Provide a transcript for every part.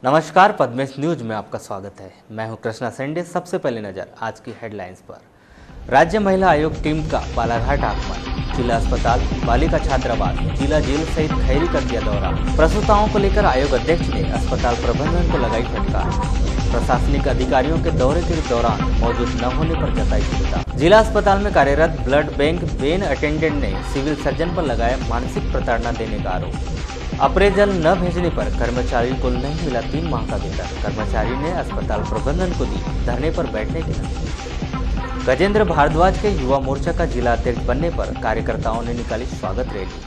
नमस्कार, पद्मेश न्यूज में आपका स्वागत है। मैं हूं कृष्णा सेंडे। सबसे पहले नजर आज की हेडलाइंस पर। राज्य महिला आयोग टीम का बालाघाट आगमन, जिला अस्पताल, बालिका छात्रावास, जिला जेल सहित खैरी का किया दौरा। प्रसूताओं को लेकर आयोग अध्यक्ष ने अस्पताल प्रबंधन को लगाई फटकार। प्रशासनिक अधिकारियों के दौरे के दौरान मौजूद न होने पर जताई चिंता। जिला अस्पताल में कार्यरत ब्लड बैंक वेन अटेंडेंट ने सिविल सर्जन पर लगाया मानसिक प्रताड़ना देने का आरोप। अप्रेजल न भेजने पर कर्मचारी को नहीं मिला 3 माह का वेतन। कर्मचारी ने अस्पताल प्रबंधन को दी धरने पर बैठने की धमकी। गजेंद्र भारद्वाज के युवा मोर्चा का जिला अध्यक्ष बनने पर कार्यकर्ताओं ने निकाली स्वागत रैली।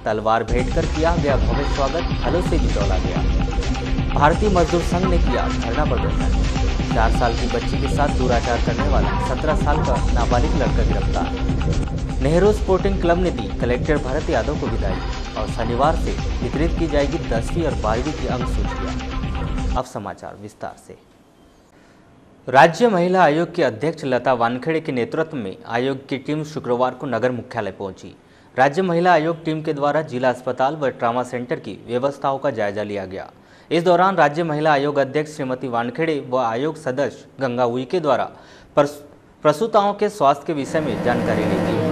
तलवार भेंट कर किया गया भव्य स्वागत, फलों से भी तौला गया। भारतीय मजदूर संघ ने किया धरना प्रदर्शन। 4 साल की बच्ची के साथ दुराचार करने वाला 17 साल का नाबालिग लड़का गिरफ्तार। नेहरू स्पोर्टिंग क्लब ने दी कलेक्टर भरत यादव को विदाई और शनिवार से वितरित की जाएगी 10वीं और 12वीं की अंक सूचियां। अब समाचार विस्तार से। राज्य महिला आयोग की अध्यक्ष लता वानखेड़े के नेतृत्व में आयोग की टीम शुक्रवार को नगर मुख्यालय पहुंची। राज्य महिला आयोग टीम के द्वारा जिला अस्पताल व ट्रामा सेंटर की व्यवस्थाओं का जायजा लिया गया। इस दौरान राज्य महिला आयोग अध्यक्ष श्रीमती वानखेड़े व आयोग सदस्य गंगा उइके द्वारा प्रसूताओं के स्वास्थ्य के विषय में जानकारी ली गई।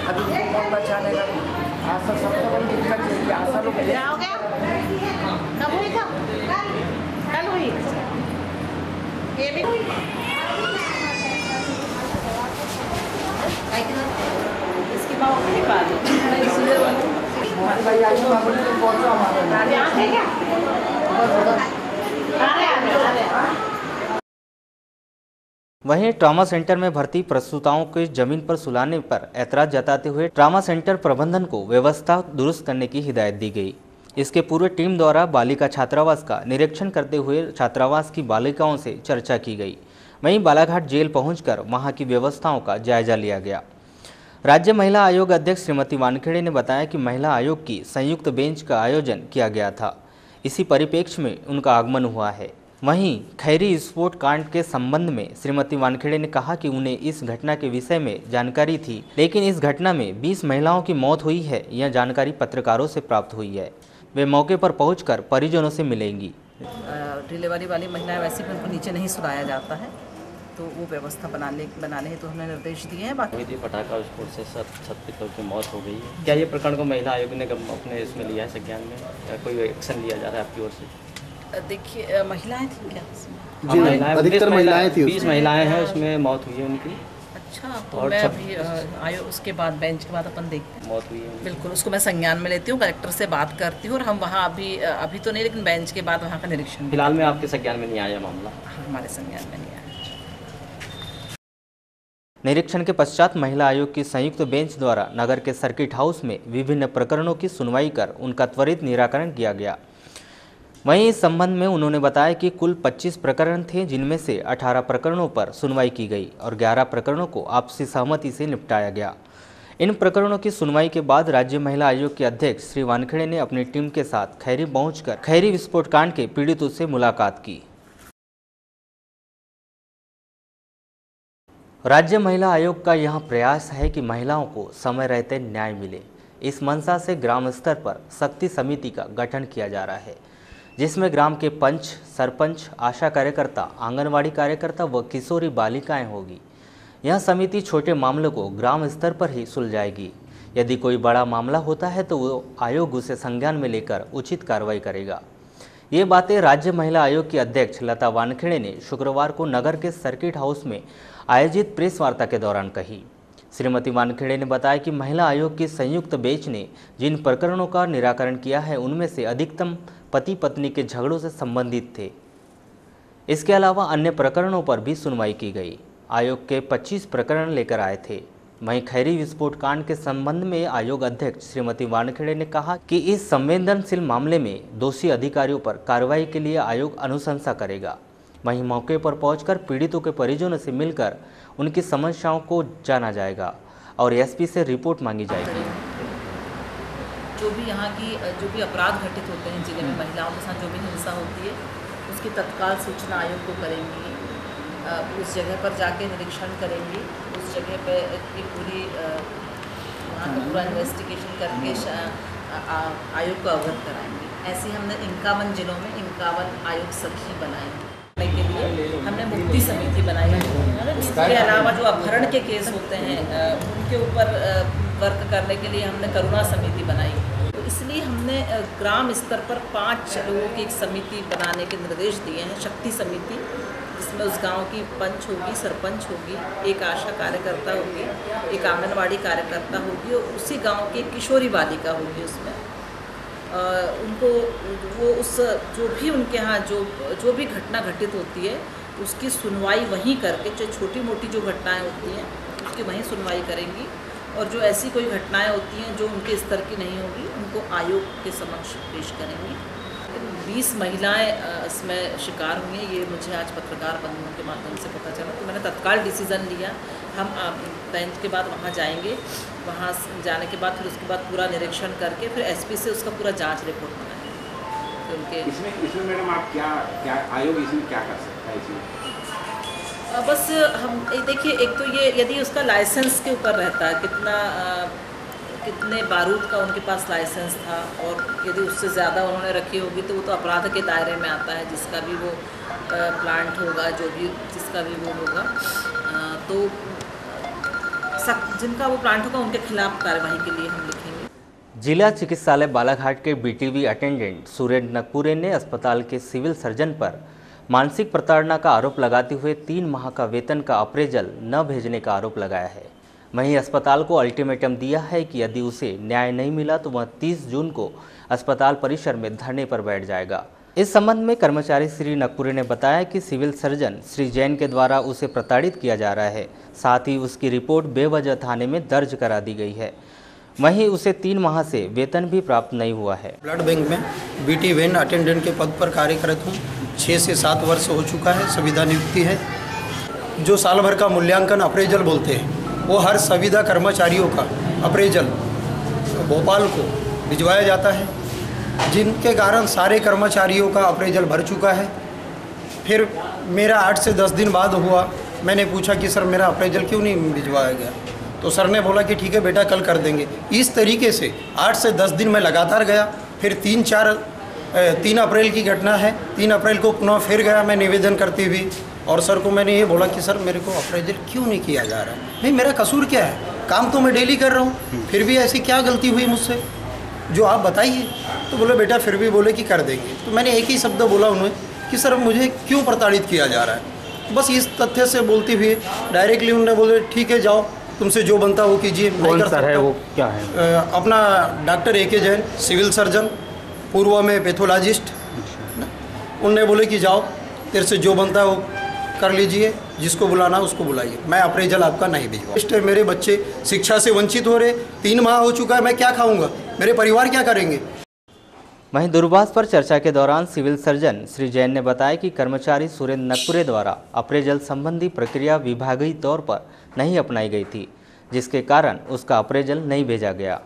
अभी कौन बचाने का आशा सबसे बड़ी दिक्कत है कि आशा लोग कब हुई था? कल हुई ये भी हुई। इसकी माँ की बात है इसलिए भाई आज हम बोले तो पहुंचो हमारे यहाँ है क्या? वहीं ट्रामा सेंटर में भर्ती प्रसूताओं के जमीन पर सुलाने पर ऐतराज जताते हुए ट्रामा सेंटर प्रबंधन को व्यवस्था दुरुस्त करने की हिदायत दी गई। इसके पूर्व टीम द्वारा बालिका छात्रावास का निरीक्षण करते हुए छात्रावास की बालिकाओं से चर्चा की गई। वहीं बालाघाट जेल पहुंचकर वहां की व्यवस्थाओं का जायजा लिया गया। राज्य महिला आयोग अध्यक्ष श्रीमती वानखेड़े ने बताया कि महिला आयोग की संयुक्त बेंच का आयोजन किया गया था। इसी परिप्रेक्ष्य में उनका आगमन हुआ है। वहीं खैरी विस्फोट कांड के संबंध में श्रीमती वानखेड़े ने कहा कि उन्हें इस घटना के विषय में जानकारी थी, लेकिन इस घटना में 20 महिलाओं की मौत हुई है, यह जानकारी पत्रकारों से प्राप्त हुई है। वे मौके पर पहुंचकर परिजनों से मिलेंगी। डिलीवरी वाली महिलाएं वैसे भी उनको नीचे नहीं सुलाया जाता है, तो वो व्यवस्था बनाने हेतु हमने निर्देश दिए हैं। बाकी पटाखा विस्फोट से 37 लोगों की मौत हो गई है। क्या ये प्रकरण को महिला आयोग ने अपने इसमें लिया है संज्ञान में, या कोई एक्शन लिया जा रहा है आपकी ओर से? देखिए, महिलाएं थी क्या? जी, अधिकतर महिलाएं थी। 20 महिलाएं हैं, उसमें मौत हुई है उनकी। अच्छा, तो मैं अभी आयोग उसके बाद बेंच के बाद अपन देखते हैं। मौत हुई है बिल्कुल, उसको मैं संज्ञान में लेती हूँ, कलेक्टर से बात करती हूँ और हम वहाँ अभी तो नहीं, लेकिन बेंच के बाद वहाँ का निरीक्षण। फिलहाल में आपके संज्ञान में नहीं आया मामला? हमारे संज्ञान में नहीं आया। निरीक्षण के पश्चात महिला आयोग की संयुक्त बेंच द्वारा नगर के सर्किट हाउस में विभिन्न प्रकरणों की सुनवाई कर उनका त्वरित निराकरण किया गया। वहीं इस संबंध में उन्होंने बताया कि कुल 25 प्रकरण थे, जिनमें से 18 प्रकरणों पर सुनवाई की गई और 11 प्रकरणों को आपसी सहमति से निपटाया गया। इन प्रकरणों की सुनवाई के बाद राज्य महिला आयोग के अध्यक्ष श्री वानखेड़े ने अपनी टीम के साथ खैरी पहुंचकर खैरी विस्फोट कांड के पीड़ितों से मुलाकात की। राज्य महिला आयोग का यह प्रयास है कि महिलाओं को समय रहते न्याय मिले। इस मंशा से ग्राम स्तर पर शक्ति समिति का गठन किया जा रहा है, जिसमें ग्राम के पंच, सरपंच, आशा कार्यकर्ता, आंगनवाड़ी कार्यकर्ता व किशोरी बालिकाएं होगी। यह समिति छोटे मामलों को ग्राम स्तर पर ही सुलझाएगी। यदि कोई बड़ा मामला होता है तो वो आयोग उसे संज्ञान में लेकर उचित कार्रवाई करेगा। ये बातें राज्य महिला आयोग की अध्यक्ष लता वानखेड़े ने शुक्रवार को नगर के सर्किट हाउस में आयोजित प्रेस वार्ता के दौरान कही। श्रीमती वानखेड़े ने बताया कि महिला आयोग की संयुक्त बेंच ने जिन प्रकरणों का निराकरण किया है, उनमें से अधिकतम पति पत्नी के झगड़ों से संबंधित थे। इसके अलावा अन्य प्रकरणों पर भी सुनवाई की गई। आयोग के 25 प्रकरण लेकर आए थे। वहीं खैरी विस्फोट कांड के संबंध में आयोग अध्यक्ष श्रीमती वानखेड़े ने कहा कि इस संवेदनशील मामले में दोषी अधिकारियों पर कार्रवाई के लिए आयोग अनुशंसा करेगा। वहीं मौके पर पहुंचकर पीड़ितों के परिजनों से मिलकर उनकी समस्याओं को जाना जाएगा और एसपी से रिपोर्ट मांगी जाएगी। जो भी यहाँ की जो भी अपराध घटित होते हैं जिले में, महिलाओं के साथ जो भी हिंसा होती है, उसकी तत्काल सूचना आयोग को करेंगी, उस जगह पर जाके निरीक्षण करेंगी, उस जगह पे की पूरी वहाँ का पूरा इन्वेस्टिगेशन करके आयोग को अवगत कराएंगे। ऐसे हमने 51 जिलों में 51 आयोग सखी बनाए के लिए हमने मुक्ति समिति बनाई है। इसके अलावा जो अपहरण के केस होते हैं उनके ऊपर वर्क करने के लिए हमने करुणा समिति बनाई। तो इसलिए हमने ग्राम स्तर पर 5 लोगों की एक समिति बनाने के निर्देश दिए हैं, शक्ति समिति, जिसमें उस गांव की पंच होगी, सरपंच होगी, एक आशा कार्यकर्ता होगी, एक आंगनवाड़ी कार्यकर्ता होगी और उसी गांव की एक किशोरी बालिका होगी। उसमें उनको वो उस जो भी उनके यहाँ जो भी घटना घटित होती है उसकी सुनवाई वहीं करके, जो छोटी मोटी जो घटनाएं होती हैं उसकी वहीं सुनवाई करेंगी, और जो ऐसी कोई घटनाएं होती हैं जो उनके स्तर की नहीं होगी उनको आयोग के समक्ष पेश करेंगी। 20 महिलाएं इसमें शिकार हुई हैं, ये मुझे आज पत्रकार बंधुओं के माध्यम से पता चला। तो मैंने तत्काल डिसीज़न लिया, हम बेंच के बाद वहाँ जाएंगे, वहाँ जाने के बाद फिर उसके बाद पूरा निरीक्षण करके फिर एसपी से उसका पूरा जांच रिपोर्ट मंगाएंगे। तो उनके इसमें मैडम आप क्या आयोग इसमें क्या कर सकता है इसमें? बस हम देखिए, एक तो ये यदि उसका लाइसेंस के ऊपर रहता है, कितने बारूद का उनके पास लाइसेंस था, और यदि उससे ज़्यादा उन्होंने रखी होगी तो वो तो अपराध के दायरे में आता है, जिसका भी वो प्लांट होगा, जो भी जिसका भी वो होगा, तो जिनका वो प्लांट होगा उनके खिलाफ कार्रवाई के लिए हम लिखेंगे। जिला चिकित्सालय बालाघाट के बीटीवी अटेंडेंट सुरेंद्र नकपुरे ने अस्पताल के सिविल सर्जन पर मानसिक प्रताड़ना का आरोप लगाते हुए 3 माह का वेतन का अप्रेजल न भेजने का आरोप लगाया है। वहीं अस्पताल को अल्टीमेटम दिया है कि यदि उसे न्याय नहीं मिला तो वह 30 जून को अस्पताल परिसर में धरने पर बैठ जाएगा। इस संबंध में कर्मचारी श्री नकपुरे ने बताया कि सिविल सर्जन श्री जैन के द्वारा उसे प्रताड़ित किया जा रहा है, साथ ही उसकी रिपोर्ट बेवजह थाने में दर्ज करा दी गई है। वहीं उसे 3 माह से वेतन भी प्राप्त नहीं हुआ है। ब्लड बैंक में बीटी वेन अटेंडेंट के पद पर कार्यरत हूँ। 6 से 7 वर्ष हो चुका है, संविदा नियुक्ति है। जो साल भर का मूल्यांकन अप्रेजल बोलते हैं, वो हर संविदा कर्मचारियों का अप्रेजल भोपाल को भिजवाया जाता है, जिनके कारण सारे कर्मचारियों का अप्रेजल भर चुका है। फिर मेरा 8 से 10 दिन बाद हुआ, मैंने पूछा कि सर मेरा अप्रेजल क्यों नहीं भिजवाया गया, तो सर ने बोला कि ठीक है बेटा कल कर देंगे। इस तरीके से 8 से 10 दिन मैं लगातार गया। फिर 3 अप्रैल की घटना है, 3 अप्रैल को पुनः फिर गया मैं निवेदन करते हुए, और सर को मैंने ये बोला कि सर मेरे को अप्रेजल क्यों नहीं किया जा रहा है, नहीं मेरा कसूर क्या है, काम तो मैं डेली कर रहा हूँ, फिर भी ऐसी क्या गलती हुई मुझसे जो आप बताइए। तो बोले बेटा फिर भी बोले कि कर देंगे। तो मैंने एक ही शब्द बोला उन्हें कि सर मुझे क्यों प्रताड़ित किया जा रहा है। बस इस तथ्य से बोलते हुए डायरेक्टली उन्होंने बोले ठीक है जाओ, तुमसे जो बनता वो कीजिए। कौन सा है वो क्या है? अपना doctor AK Jain, civil surgeon, पूर्व में पैथोलॉजिस्ट। उनने बोले कि जाओ तेरे से जो बनता है वो कर लीजिए, जिसको बुलाना उसको बुलाइए, मैं अप्रेजल आपका नहीं भिजवा। मेरे बच्चे शिक्षा से वंचित हो रहे, 3 माह हो चुका है, मैं क्या खाऊंगा, मेरे परिवार क्या करेंगे। वहीं दूरभाष पर चर्चा के दौरान सिविल सर्जन श्री जैन ने बताया कि कर्मचारी सुरेंद्र नकपुरे द्वारा अप्रेजल संबंधी प्रक्रिया विभागीय तौर पर नहीं अपनाई गई थी, जिसके कारण उसका अप्रेजल नहीं भेजा गया।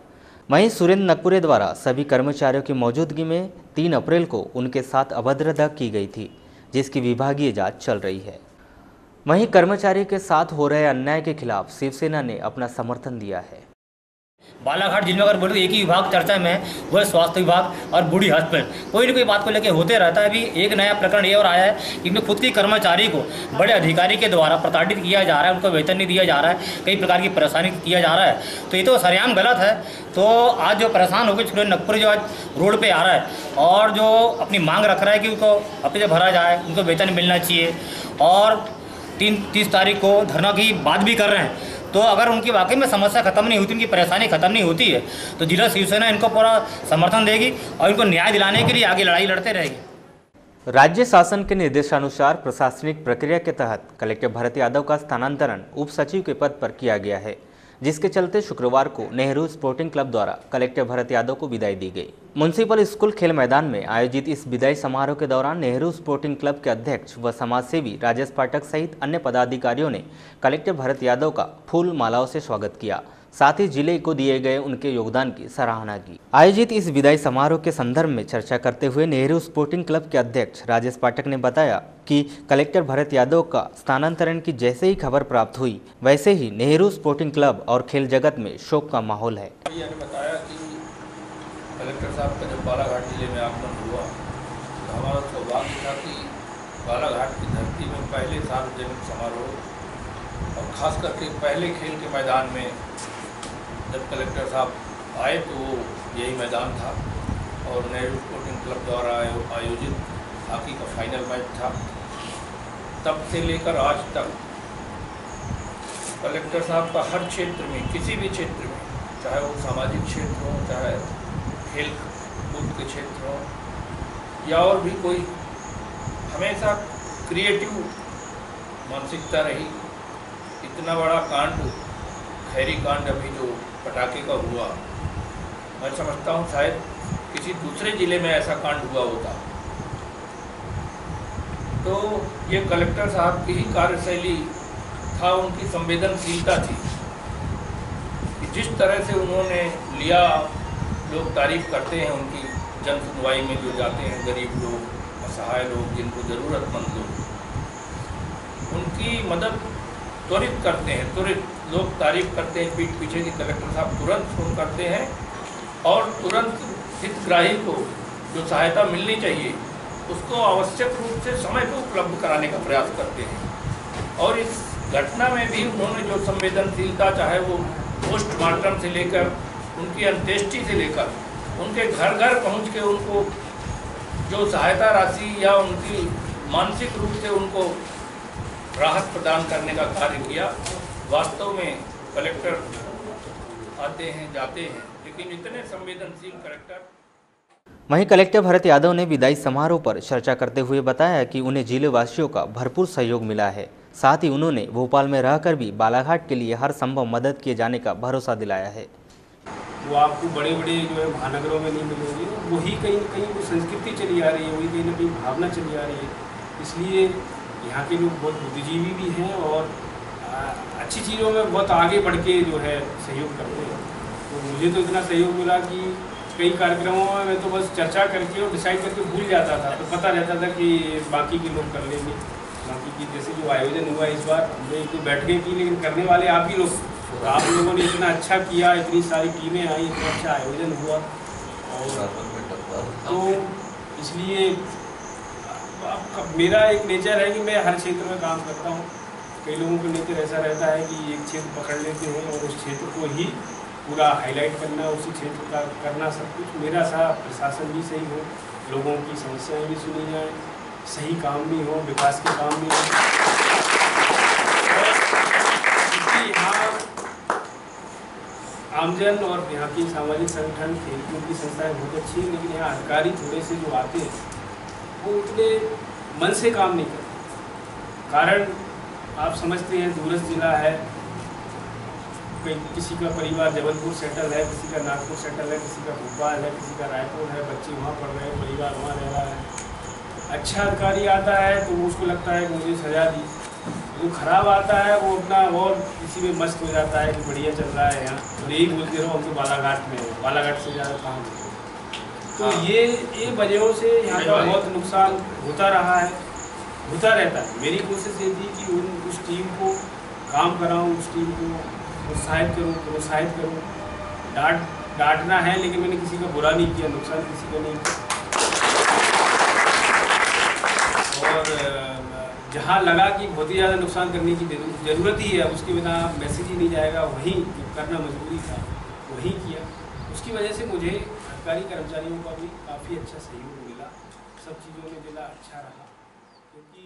वहीं सुरेंद्र नकपुरे द्वारा सभी कर्मचारियों की मौजूदगी में 3 अप्रैल को उनके साथ अभद्रता की गई थी, जिसकी विभागीय जांच चल रही है। वहीं कर्मचारी के साथ हो रहे अन्याय के खिलाफ शिवसेना ने अपना समर्थन दिया है। बालाघाट जिले में अगर बोले तो एक ही विभाग चर्चा में है, वो है स्वास्थ्य विभाग और बूढ़ी हॉस्पिटल। कोई ना कोई बात को लेकर होते रहता है। अभी एक नया प्रकरण ये और आया है कि खुद की कर्मचारी को बड़े अधिकारी के द्वारा प्रताड़ित किया जा रहा है, उनको वेतन नहीं दिया जा रहा है, कई प्रकार की परेशानी किया जा रहा है। तो ये तो सरेआम गलत है। तो आज जो परेशान हो गए सुरेंद्र नकपुरे जो आज रोड पर आ रहा है और जो अपनी मांग रख रहा है कि उनको अपने भरा जाए, उनको वेतन मिलना चाहिए, और 30 तारीख को धरना की बात भी कर रहे हैं। तो अगर उनकी वाकई में समस्या खत्म नहीं होती, उनकी परेशानी खत्म नहीं होती है, तो जिला शिवसेना इनको पूरा समर्थन देगी और इनको न्याय दिलाने के लिए आगे लड़ाई लड़ते रहेगी। राज्य शासन के निर्देशानुसार प्रशासनिक प्रक्रिया के तहत कलेक्टर भरत यादव का स्थानांतरण उप सचिव के पद पर किया गया है, जिसके चलते शुक्रवार को नेहरू स्पोर्टिंग क्लब द्वारा कलेक्टर भरत यादव को विदाई दी गई। म्युनिसिपल स्कूल खेल मैदान में आयोजित इस विदाई समारोह के दौरान नेहरू स्पोर्टिंग क्लब के अध्यक्ष व समाजसेवी राजेश पाठक सहित अन्य पदाधिकारियों ने कलेक्टर भरत यादव का फूल मालाओं से स्वागत किया। साथ ही जिले को दिए गए उनके योगदान की सराहना की। आयोजित इस विदाई समारोह के संदर्भ में चर्चा करते हुए नेहरू स्पोर्टिंग क्लब के अध्यक्ष राजेश पाठक ने बताया कि कलेक्टर भरत यादव का स्थानांतरण की जैसे ही खबर प्राप्त हुई वैसे ही नेहरू स्पोर्टिंग क्लब और खेल जगत में शोक का माहौल है। बताया कि कलेक्टर साहब का जब बालाघाट जिले में आगमन हुआ तो हमारा सौभाग्य था कि बालाघाट की धरती में पहले सार्वजनिक समारोह और ख़ास करके पहले खेल के मैदान में जब कलेक्टर साहब आए तो वो यही मैदान था और नेहरू स्पोर्टिंग क्लब द्वारा आयोजित हॉकी का फाइनल मैच था। तब से लेकर आज तक कलेक्टर साहब का हर क्षेत्र में, किसी भी क्षेत्र में, चाहे वो सामाजिक क्षेत्र हो, चाहे खेल कूद के क्षेत्र हो या और भी कोई, हमेशा क्रिएटिव मानसिकता रही। इतना बड़ा कांड, खैरी कांड अभी जो पटाखे का हुआ, मैं समझता हूँ शायद किसी दूसरे ज़िले में ऐसा कांड हुआ होता। तो ये कलेक्टर साहब की ही कार्यशैली था, उनकी संवेदनशीलता थी कि जिस तरह से उन्होंने लिया, लोग तारीफ करते हैं उनकी। जन सुनवाई में जो जाते हैं गरीब लोग, असहाय लोग, जिनको ज़रूरतमंद लोग, उनकी मदद त्वरित करते हैं, तुरंत लोग तारीफ करते हैं पीठ पीछे की कलेक्टर साहब तुरंत फोन करते हैं और तुरंत हितग्राही को जो सहायता मिलनी चाहिए उसको आवश्यक रूप से समय पर उपलब्ध कराने का प्रयास करते हैं। और इस घटना में भी उन्होंने जो संवेदनशीलता, चाहे वो पोस्टमार्टम से लेकर उनकी अंत्येष्टि से लेकर उनके घर घर पहुंच के उनको जो सहायता राशि या उनकी मानसिक रूप से उनको राहत प्रदान करने का कार्य किया। वास्तव में कलेक्टर आते हैं जाते हैं, लेकिन इतने संवेदनशील कलेक्टर। वहीं कलेक्टर भरत यादव ने विदाई समारोह पर चर्चा करते हुए बताया कि उन्हें जिले वासियों का भरपूर सहयोग मिला है। साथ ही उन्होंने भोपाल में रहकर भी बालाघाट के लिए हर संभव मदद किए जाने का भरोसा दिलाया है। वो आपको बड़े बड़े जो है महानगरों में नहीं मिलेंगे, वही कहीं न कहीं वो संस्कृति चली आ रही है, वही कहीं ना कहीं भावना चली आ रही है। इसलिए यहाँ के लोग बहुत बुद्धिजीवी भी हैं और अच्छी चीज़ों में बहुत आगे बढ़ के जो है सहयोग करते हैं। तो मुझे तो इतना सहयोग मिला कि कई कार्यक्रमों में मैं तो बस चर्चा करके और डिसाइड करके भूल जाता था, तो पता रहता था कि बाकी के लोग कर लेंगे। बाकी की जैसे जो आयोजन हुआ इस बार, हमने एक बैठकें की लेकिन करने वाले आप ही लोग, तो आप लोगों ने इतना अच्छा किया, इतनी सारी टीमें आई, इतना अच्छा आयोजन हुआ। और तो इसलिए मेरा एक नेचर है कि मैं हर क्षेत्र में काम करता हूँ। कई लोगों का नेचर ऐसा रहता है कि एक क्षेत्र पकड़ लेते हैं और उस क्षेत्र को ही पूरा हाईलाइट करना, उसी क्षेत्र का करना सब कुछ। मेरा सा प्रशासन भी सही हो, लोगों की समस्याएं भी सुनी जाए, सही काम भी हो, विकास के काम भी हो। यहाँ आमजन और यहाँ की सामाजिक संगठन, खेलकूद की संस्थाएं बहुत अच्छी हैं, लेकिन यहाँ अधिकारी थोड़े से जो आते हैं वो उतने मन से काम नहीं करते। कारण आप समझते हैं दूरस्थ जिला है, किसी का परिवार जबलपुर सेटल है, किसी का नागपुर सेटल है, किसी का भोपाल है, किसी का रायपुर है, बच्चे वहाँ पढ़ रहे हैं, परिवार वहाँ रह रहा है। अच्छा अधिकारी आता है तो उसको लगता है कि मुझे सजा दी, जो खराब आता है वो अपना और किसी में मस्त हो जाता है कि बढ़िया चल रहा है यहाँ, और यही बोलते रहो हम तो बालाघाट में हो, बालाघाट से ज़्यादा कहाँ। तो ये वजहों से यहाँ का बहुत नुकसान होता रहा है, होता रहता है। मेरी कोशिश ये थी कि उस टीम को काम कराऊँ, उस टीम को प्रोत्साहित करूँ। डांटना है लेकिन मैंने किसी का बुरा नहीं किया, नुकसान किसी का नहीं किया। और जहाँ लगा कि बहुत ही ज़्यादा नुकसान करने की ज़रूरत ही है, उसके बिना मैसेज ही नहीं जाएगा, वही करना मजबूरी था, वही किया। उसकी वजह से मुझे सरकारी कर्मचारियों का भी काफ़ी अच्छा सहयोग मिला, सब चीज़ों में जिला अच्छा रहा। क्योंकि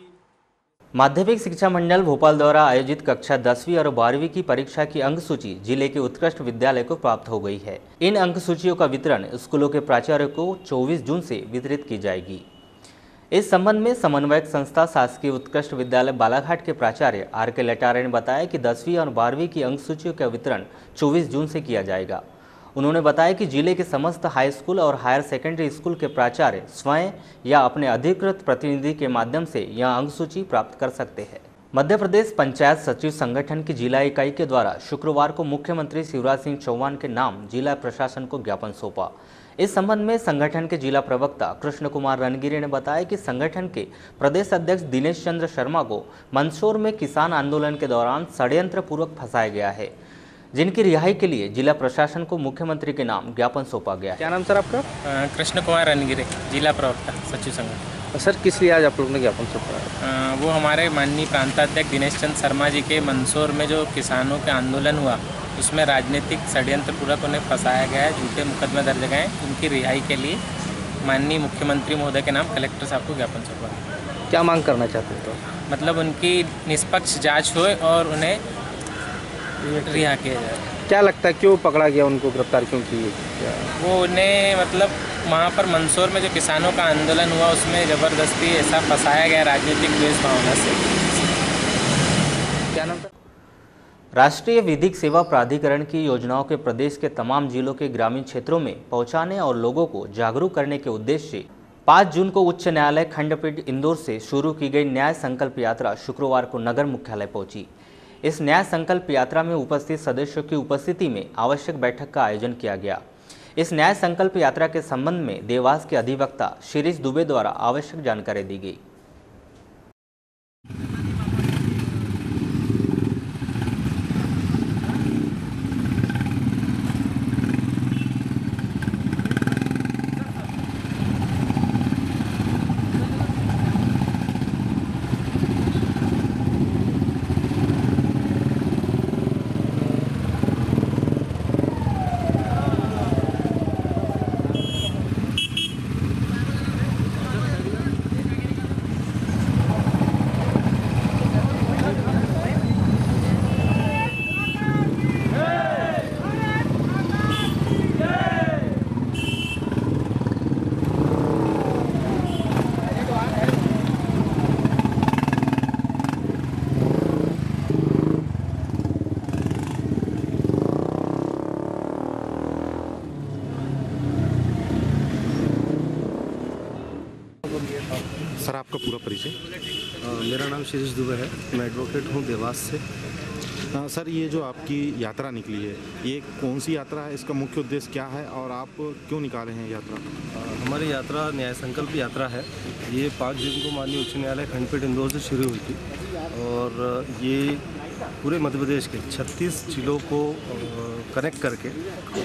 माध्यमिक शिक्षा मंडल भोपाल द्वारा आयोजित कक्षा 10वीं और 12वीं की परीक्षा की अंक सूची जिले के उत्कृष्ट विद्यालय को प्राप्त हो गई है। इन अंक सूचियों का वितरण स्कूलों के प्राचार्यों को 24 जून से वितरित की जाएगी। इस संबंध में समन्वयक संस्था शासकीय उत्कृष्ट विद्यालय बालाघाट के प्राचार्य RK लटारे ने बताया कि 10वीं और 12वीं की अंक सूचियों का वितरण 24 जून से किया जाएगा। उन्होंने बताया कि जिले के समस्त हाई स्कूल और हायर सेकेंडरी स्कूल के प्राचार्य स्वयं या अपने अधिकृत प्रतिनिधि के माध्यम से यह अंक सूची प्राप्त कर सकते हैं। मध्य प्रदेश पंचायत सचिव संगठन की जिला इकाई के द्वारा शुक्रवार को मुख्यमंत्री शिवराज सिंह चौहान के नाम जिला प्रशासन को ज्ञापन सौंपा। इस संबंध में संगठन के जिला प्रवक्ता कृष्ण कुमार रणगिरे ने बताया कि संगठन के प्रदेश अध्यक्ष दिनेश चंद्र शर्मा को मंदसौर में किसान आंदोलन के दौरान षड्यंत्र पूर्वक फंसाया गया है, जिनकी रिहाई के लिए जिला प्रशासन को मुख्यमंत्री के नाम ज्ञापन सौंपा गया है। क्या नाम सर आपका? कृष्ण कुमार रणगिरे, जिला प्रवक्ता सचिव संगठन। सर किस लिए आज आप लोगों ने ज्ञापन सौंपा? वो हमारे माननीय प्रांताध्यक्ष दिनेश चंद्र शर्मा जी के मंदसौर में जो किसानों के आंदोलन हुआ उसमें राजनीतिक षड्यंत्र पूर्वक उन्हें फंसाया गया है, झूठे मुकदमे दर्ज गए हैं। उनकी रिहाई के लिए माननीय मुख्यमंत्री महोदय के नाम कलेक्टर साहब को ज्ञापन सौंपा। क्या मांग करना चाहते हो? मतलब उनकी निष्पक्ष जाँच हो और उन्हें रिहा किया जाए। क्या लगता है क्यों पकड़ा गया, उनको गिरफ्तार क्यों किए? वो उन्हें मतलब वहाँ पर मंदसौर में जो किसानों का आंदोलन हुआ उसमें ज़बरदस्ती ऐसा फंसाया गया राजनीतिक द्वेष भावना से। क्या नाम था? राष्ट्रीय विधिक सेवा प्राधिकरण की योजनाओं के प्रदेश के तमाम जिलों के ग्रामीण क्षेत्रों में पहुंचाने और लोगों को जागरूक करने के उद्देश्य से 5 जून को उच्च न्यायालय खंडपीठ इंदौर से शुरू की गई न्याय संकल्प यात्रा शुक्रवार को नगर मुख्यालय पहुंची। इस न्याय संकल्प यात्रा में उपस्थित सदस्यों की उपस्थिति में आवश्यक बैठक का आयोजन किया गया। इस न्याय संकल्प यात्रा के संबंध में देवास के अधिवक्ता शिरीष दुबे द्वारा आवश्यक जानकारी दी गई। सर आपका पूरा परिचय? मेरा नाम शिरीष दुबे है, मैं एडवोकेट हूँ देवास से। सर ये जो आपकी यात्रा निकली है ये कौन सी यात्रा है, इसका मुख्य उद्देश्य क्या है और आप क्यों निकाले हैं यात्रा? हमारी यात्रा न्याय संकल्प यात्रा है। ये 5 जून को माननीय उच्च न्यायालय खंडपीठ इंदौर से शुरू हुई थी और ये पूरे मध्य प्रदेश के 36 जिलों को कनेक्ट करके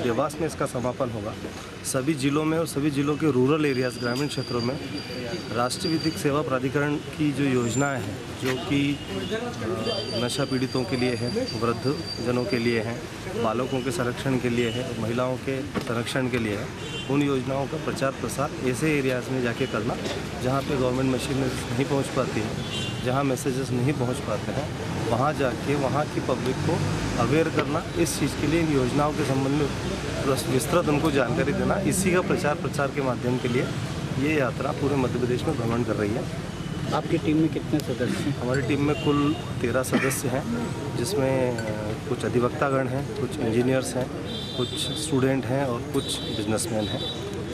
देवास में इसका समापन होगा। सभी जिलों में और सभी जिलों के रूरल एरियाज ग्रामीण क्षेत्रों में राष्ट्रीय विधिक सेवा प्राधिकरण की जो योजनाएं हैं जो कि नशा पीड़ितों के लिए है, वृद्ध जनों के लिए हैं, बालकों के संरक्षण के लिए है, महिलाओं के संरक्षण के लिए है, उन योजनाओं का प्रचार प्रसार ऐसे एरियाज में जाके करना जहाँ पे गवर्नमेंट मशीनरी नहीं पहुँच पाती है, जहाँ मैसेजेस नहीं पहुँच पाते हैं, वहाँ जाके वहाँ की पब्लिक को अवेयर करना। इस चीज़ के लिए इन योजनाओं के संबंध में विस्तृत उनको जानकारी देना, इसी का प्रचार के माध्यम के लिए ये यात्रा पूरे मध्य प्रदेश में भ्रमण कर रही है। आपकी टीम में कितने सदस्य हैं? हमारी टीम में कुल 13 सदस्य हैं, जिसमें कुछ अधिवक्तागण हैं, कुछ इंजीनियर्स हैं, कुछ स्टूडेंट हैं और कुछ बिजनेसमैन हैं।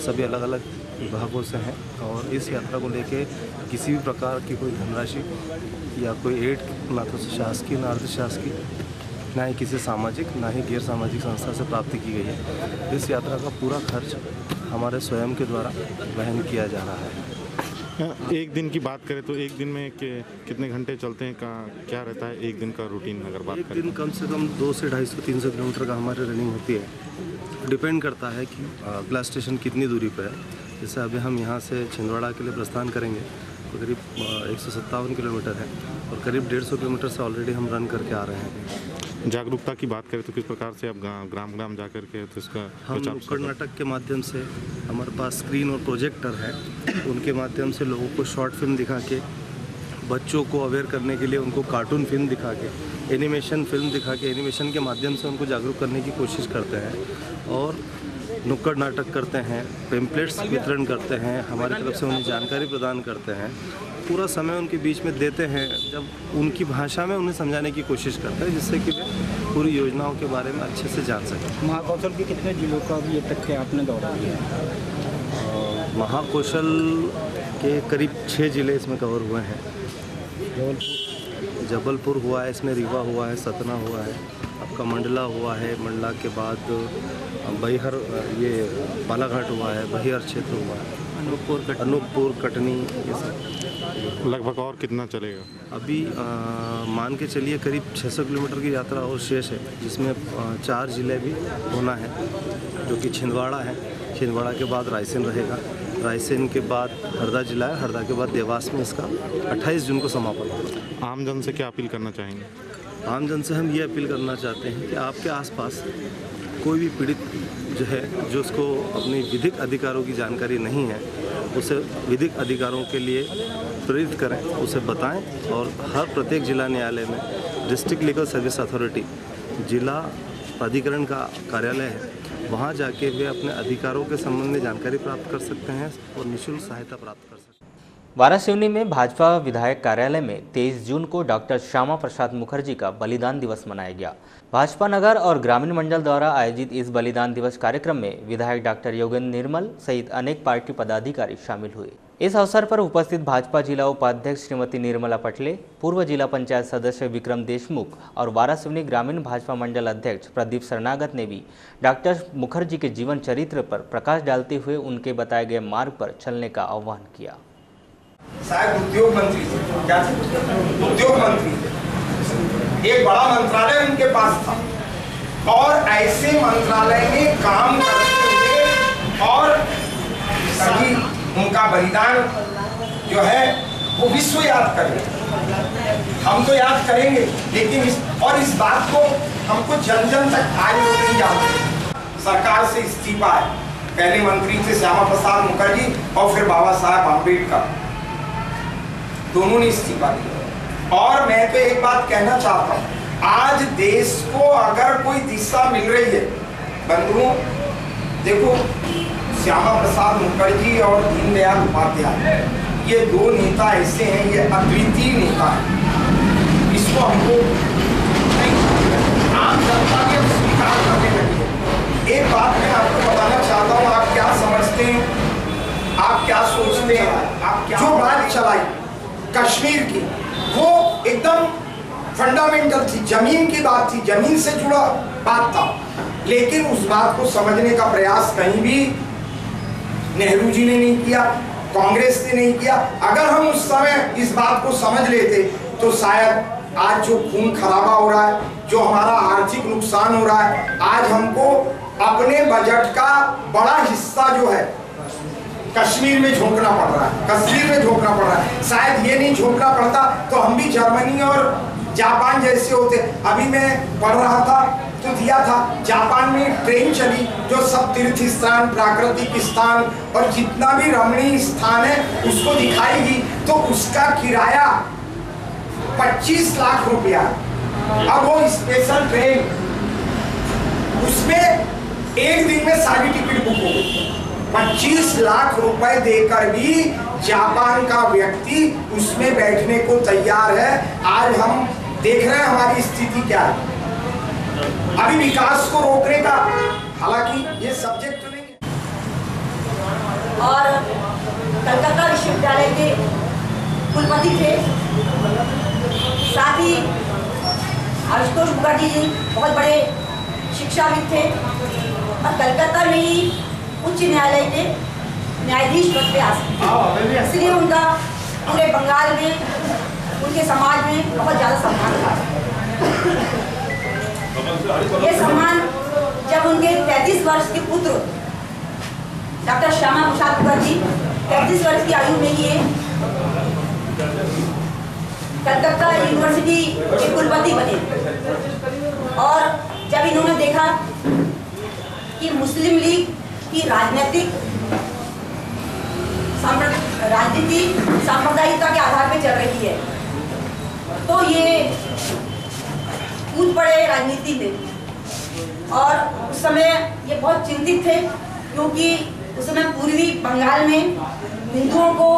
सभी अलग अलग विभागों से हैं और इस यात्रा को लेके किसी भी प्रकार की कोई धनराशि या कोई एड ना तो शासकीय ना अर्धशासकीय, ना ही किसी सामाजिक ना ही गैर सामाजिक संस्था से प्राप्त की गई है। इस यात्रा का पूरा खर्च हमारे स्वयं के द्वारा वहन किया जा रहा है। एक दिन की बात करें तो एक दिन में कितने घंटे चलते हैं, क्या रहता है एक दिन का रूटीन अगर बात करें? एक दिन कम से कम 200 से 250-300 किलोमीटर का हमारी रनिंग होती है। डिपेंड करता है कि अगला स्टेशन कितनी दूरी पर है। जैसे अभी हम यहाँ से छिंदवाड़ा के लिए प्रस्थान करेंगे तो करीब 157 किलोमीटर है और करीब 150 किलोमीटर से ऑलरेडी हम रन करके आ रहे हैं। जागरूकता की बात करें तो किस प्रकार से आप ग्राम जा कर के तो इसका हम नुक्कड़ नाटक के माध्यम से, हमारे पास स्क्रीन और प्रोजेक्टर है, उनके माध्यम से लोगों को शॉर्ट फिल्म दिखा के, बच्चों को अवेयर करने के लिए उनको कार्टून फिल्म दिखा के, एनिमेशन फिल्म दिखा के, एनिमेशन के माध्यम से उनको जागरूक करने की कोशिश करते हैं और नुक्कड़ नाटक करते हैं, पेम्पलेट्स वितरण करते हैं, हमारी तरफ से उन्हें जानकारी प्रदान करते हैं, पूरा समय उनके बीच में देते हैं, जब उनकी भाषा में उन्हें समझाने की कोशिश करते हैं जिससे कि वे पूरी योजनाओं के बारे में अच्छे से जान सकें। महाकौशल के कितने जिलों का अभी तक के आपने दौरा किया? महाकौशल के करीब 6 जिले इसमें कवर हुए हैं। जबलपुर हुआ है, इसमें रीवा हुआ है, सतना हुआ है, आपका मंडला हुआ है, मंडला के बाद बहिहर, ये बालाघाट हुआ है, बहिहर क्षेत्र हुआ है, अनूपपुर, कटनी, ये सब। लगभग और कितना चलेगा? अभी मान के चलिए करीब 600 किलोमीटर की यात्रा और शेष है, जिसमें 4 ज़िले भी होना है, जो कि छिंदवाड़ा है। छिंदवाड़ा के बाद रायसेन रहेगा, रायसेन के बाद हरदा जिला है, हरदा के बाद देवास में इसका 28 जून को समापन होगा। आम जन से क्या अपील करना चाहेंगे? आम जन से हम ये अपील करना चाहते हैं कि आपके आसपास कोई भी पीड़ित जो है, जो उसको अपनी विधिक अधिकारों की जानकारी नहीं है, उसे विधिक अधिकारों के लिए प्रेरित करें, उसे बताएं। और हर प्रत्येक जिला न्यायालय में डिस्ट्रिक्ट लीगल सर्विस अथॉरिटी, जिला प्राधिकरण का कार्यालय है, वहाँ जाके वे अपने अधिकारों के संबंध में जानकारी प्राप्त कर सकते हैं और निःशुल्क सहायता प्राप्त कर सकते हैं। वारासिवनी में भाजपा विधायक कार्यालय में 23 जून को डॉक्टर श्यामा प्रसाद मुखर्जी का बलिदान दिवस मनाया गया। भाजपा नगर और ग्रामीण मंडल द्वारा आयोजित इस बलिदान दिवस कार्यक्रम में विधायक डॉक्टर योगेंद्र निर्मल सहित अनेक पार्टी पदाधिकारी शामिल हुए। इस अवसर पर उपस्थित भाजपा जिला उपाध्यक्ष श्रीमती निर्मला पटले, पूर्व जिला पंचायत सदस्य विक्रम देशमुख और वारासिवनी ग्रामीण भाजपा मंडल अध्यक्ष प्रदीप शरणागत ने भी डॉक्टर मुखर्जी के जीवन चरित्र पर प्रकाश डालते हुए उनके बताए गए मार्ग पर चलने का आह्वान किया। शायद उद्योग मंत्री थे, क्या थे? उद्योग मंत्री थे। एक बड़ा मंत्रालय उनके पास था और ऐसे मंत्रालय में काम करते हुए और सभी उनका बलिदान जो है वो विश्व याद करेंगे। हम तो याद करेंगे, लेकिन इस बात को हमको जन जन तक आज नहीं जानते। सरकार से इस्तीफा है, पहले मंत्री थे श्यामा प्रसाद मुखर्जी और फिर बाबा साहब अम्बेडकर, दोनों ने इस्तीफा दिया। और मैं तो एक बात कहना चाहता हूँ, आज देश को अगर कोई दिशा मिल रही है बंधुओं, देखो श्यामा प्रसाद मुखर्जी और दीनदयाल उपाध्याय, ये दो नेता ऐसे हैं, ये अद्वितीय नेता हैं। इसको हमको आम जनता के स्वीकार करने लगी। एक बात मैं आपको बताना चाहता हूँ, आप क्या समझते हैं, आप क्या सोचते हैं, आप क्या जो बात चलाई कश्मीर की, वो एकदम फंडामेंटल थी, जमीन की बात थी, जमीन से जुड़ा बात था, लेकिन उस बात को समझने का प्रयास कहीं भी नेहरू जी ने नहीं किया, कांग्रेस ने नहीं किया। अगर हम उस समय इस बात को समझ लेते तो शायद आज जो खून खराबा हो रहा है, जो हमारा आर्थिक नुकसान हो रहा है, आज हमको अपने बजट का बड़ा हिस्सा जो है कश्मीर में झोंकना पड़ रहा है, कश्मीर में झोंकना पड़ रहा है। शायद ये नहीं झोंकना पड़ता तो हम भी जर्मनी और जापान जैसे होते। अभी मैं पढ़ रहा था तो दिया था, जापान में ट्रेन चली जो सब तीर्थ स्थान, प्राकृतिक स्थान और जितना भी रमणीय स्थान है उसको दिखाएगी, तो उसका किराया 25 लाख रुपया। अब वो स्पेशल ट्रेन, उसमें एक दिन में सारी टिकट बुक हो गई। 25 लाख रुपए देकर भी जापान का व्यक्ति उसमें बैठने को तैयार है। आज हम देख रहे हैं हमारी स्थिति क्या है। अभी विकास को रोकने का, हालांकि ये सब्जेक्ट तो नहीं है। और कलकत्ता विश्वविद्यालय के कुलपति थे, साथ ही आशुतोष मुखर्जी जी बहुत बड़े शिक्षाविद थे और कलकत्ता में ही उच्च न्यायालय के न्यायाधीश पद पे आसीन, इसलिए उनका पूरे बंगाल में, उनके समाज में बहुत ज़्यादा सम्मान था। ये सम्मान जब उनके 33 वर्ष के पुत्र डॉक्टर श्यामा प्रसाद मुखर्जी 33 वर्ष की आयु में ये कलकत्ता यूनिवर्सिटी के कुलपति बने, और जब इन्होंने देखा कि मुस्लिम लीग की राजनीति सांप्रदायिकता के आधार पर चल रही है, तो ये कूद पड़े राजनीति में। और उस समय ये बहुत चिंतित थे, क्योंकि उस समय पूर्वी बंगाल में हिंदुओं को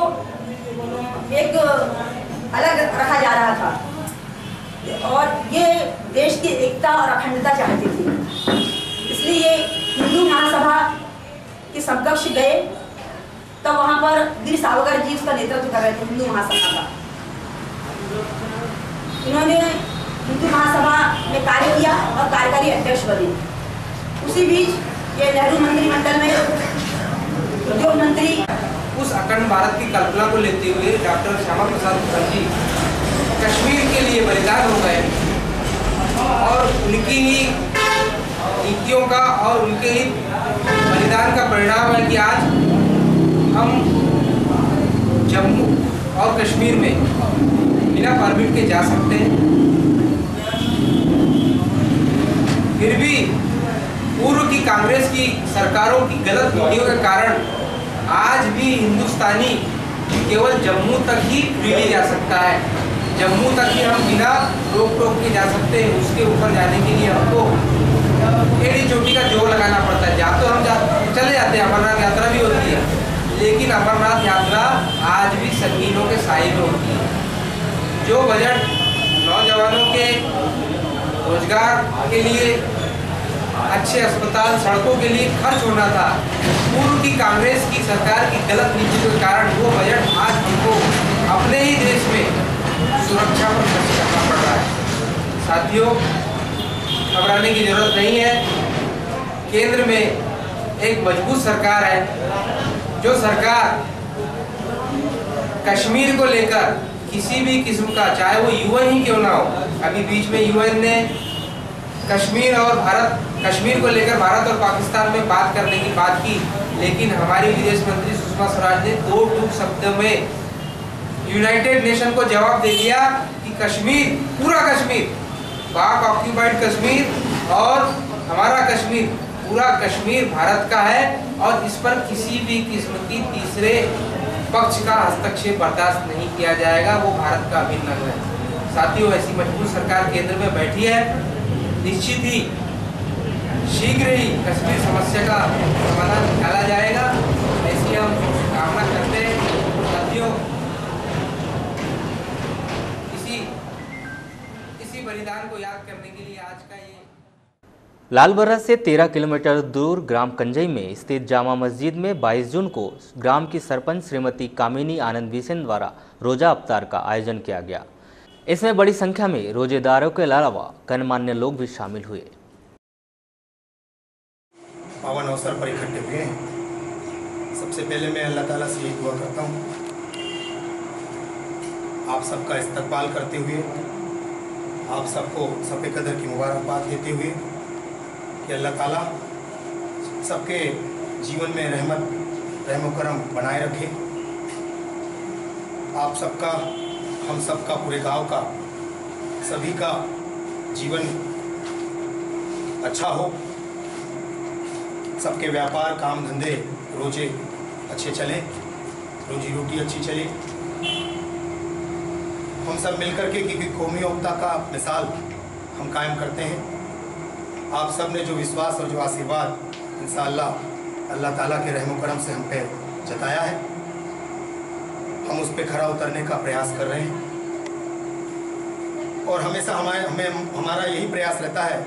एक अलग रखा जा रहा था और ये देश की एकता और अखंडता चाहती थी। इसलिए ये हिंदू महासभा के समकक्ष गए, तब वहाँ पर वीर सावरकर जी उसका नेतृत्व कर रहे थे हिंदू महासभा का। इन्होंने हिंदू महासभा में कार्य किया और कार्यकारी अध्यक्ष बने। उसी बीच ये नेहरू मंत्रिमंडल में उद्योग मंत्री। उस अखंड भारत की कल्पना को लेते हुए डॉक्टर श्यामा प्रसाद मुखर्जी कश्मीर के लिए बलिदान हो गए और उनकी ही नीतियों का और उनके ही बलिदान का परिणाम है कि आज हम जम्मू और कश्मीर में बिना परमिट के जा सकते हैं। फिर भी पूर्व की कांग्रेस की सरकारों की गलत नीतियों के कारण आज भी हिंदुस्तानी केवल जम्मू तक ही फ्रीली जा सकता है। जम्मू तक ही हम बिना रोक टोक के जा सकते हैं। उसके ऊपर जाने के लिए हमको एड़ी चोटी का जोर लगाना पड़ता है। या तो हम चले जाते हैं, अमरनाथ यात्रा भी होती है, लेकिन अमरनाथ यात्रा आज भी संगीनों के साए में होती है। जो बजट नौजवानों के रोजगार के लिए, अच्छे अस्पताल, सड़कों के लिए खर्च होना था, पूर्व की कांग्रेस की सरकार की गलत नीतियों के कारण वो बजट आज हमको अपने ही देश में सुरक्षा पर खर्च करना पड़ रहा है। साथियों, घबराने की जरूरत नहीं है। केंद्र में एक मजबूत सरकार है। जो सरकार कश्मीर को लेकर किसी भी किस्म का, चाहे वो यूएन ही क्यों ना हो, अभी बीच में यूएन ने कश्मीर को लेकर भारत और पाकिस्तान में बात करने की बात की, लेकिन हमारी विदेश मंत्री सुषमा स्वराज ने 2 टूक शब्दों में यूनाइटेड नेशन को जवाब दे दिया कि कश्मीर, पूरा कश्मीर, पाक ऑक्यूपाइड कश्मीर और हमारा कश्मीर, पूरा कश्मीर भारत का है और इस पर किसी भी किस्म की तीसरे पक्ष का हस्तक्षेप बर्दाश्त नहीं किया जाएगा। वो भारत का अभिन्न अंग है। साथियों, ऐसी मजबूत सरकार केंद्र में बैठी है। निश्चित ही शीघ्र ही कश्मीर समस्या का समाधान निकाला जाएगा, ऐसी हम कामना करते हैं। साथियों, इसी बलिदान को याद करने के लिए आज का ये लालबर्रा से 13 किलोमीटर दूर ग्राम कंजई में स्थित जामा मस्जिद में 22 जून को ग्राम की सरपंच श्रीमती कामिनी आनंद बिसेन द्वारा रोजा अफ्तार का आयोजन किया गया। इसमें बड़ी संख्या में रोजेदारों के अलावा गणमान्य लोग भी शामिल हुए। पावन अवसर पर इकट्ठे हुए हैं। सबसे पहले मैं अल्लाह ताला से यही दुआ करता हूँ, आप सबका इस्तकबाल करते हुए, आप सबको सबके कदर की मुबारकबाद देते हुए कि अल्लाह ताला सबके जीवन में रहम करम बनाए रखे। आप सबका, हम सबका, पूरे गांव का, सभी का जीवन अच्छा हो, सबके व्यापार, काम धंधे, रोजे अच्छे चले, रोजी रोटी अच्छी चले। हम सब मिलकर के क्योंकि कौमी एकता का मिसाल हम कायम करते हैं। आप सब ने जो विश्वास और जो आशीर्वाद इंशाअल्लाह अल्लाह ताला के रहम करम से हम पे जताया है, हम उस पे खरा उतरने का प्रयास कर रहे हैं। और हमेशा हमारा यही प्रयास रहता है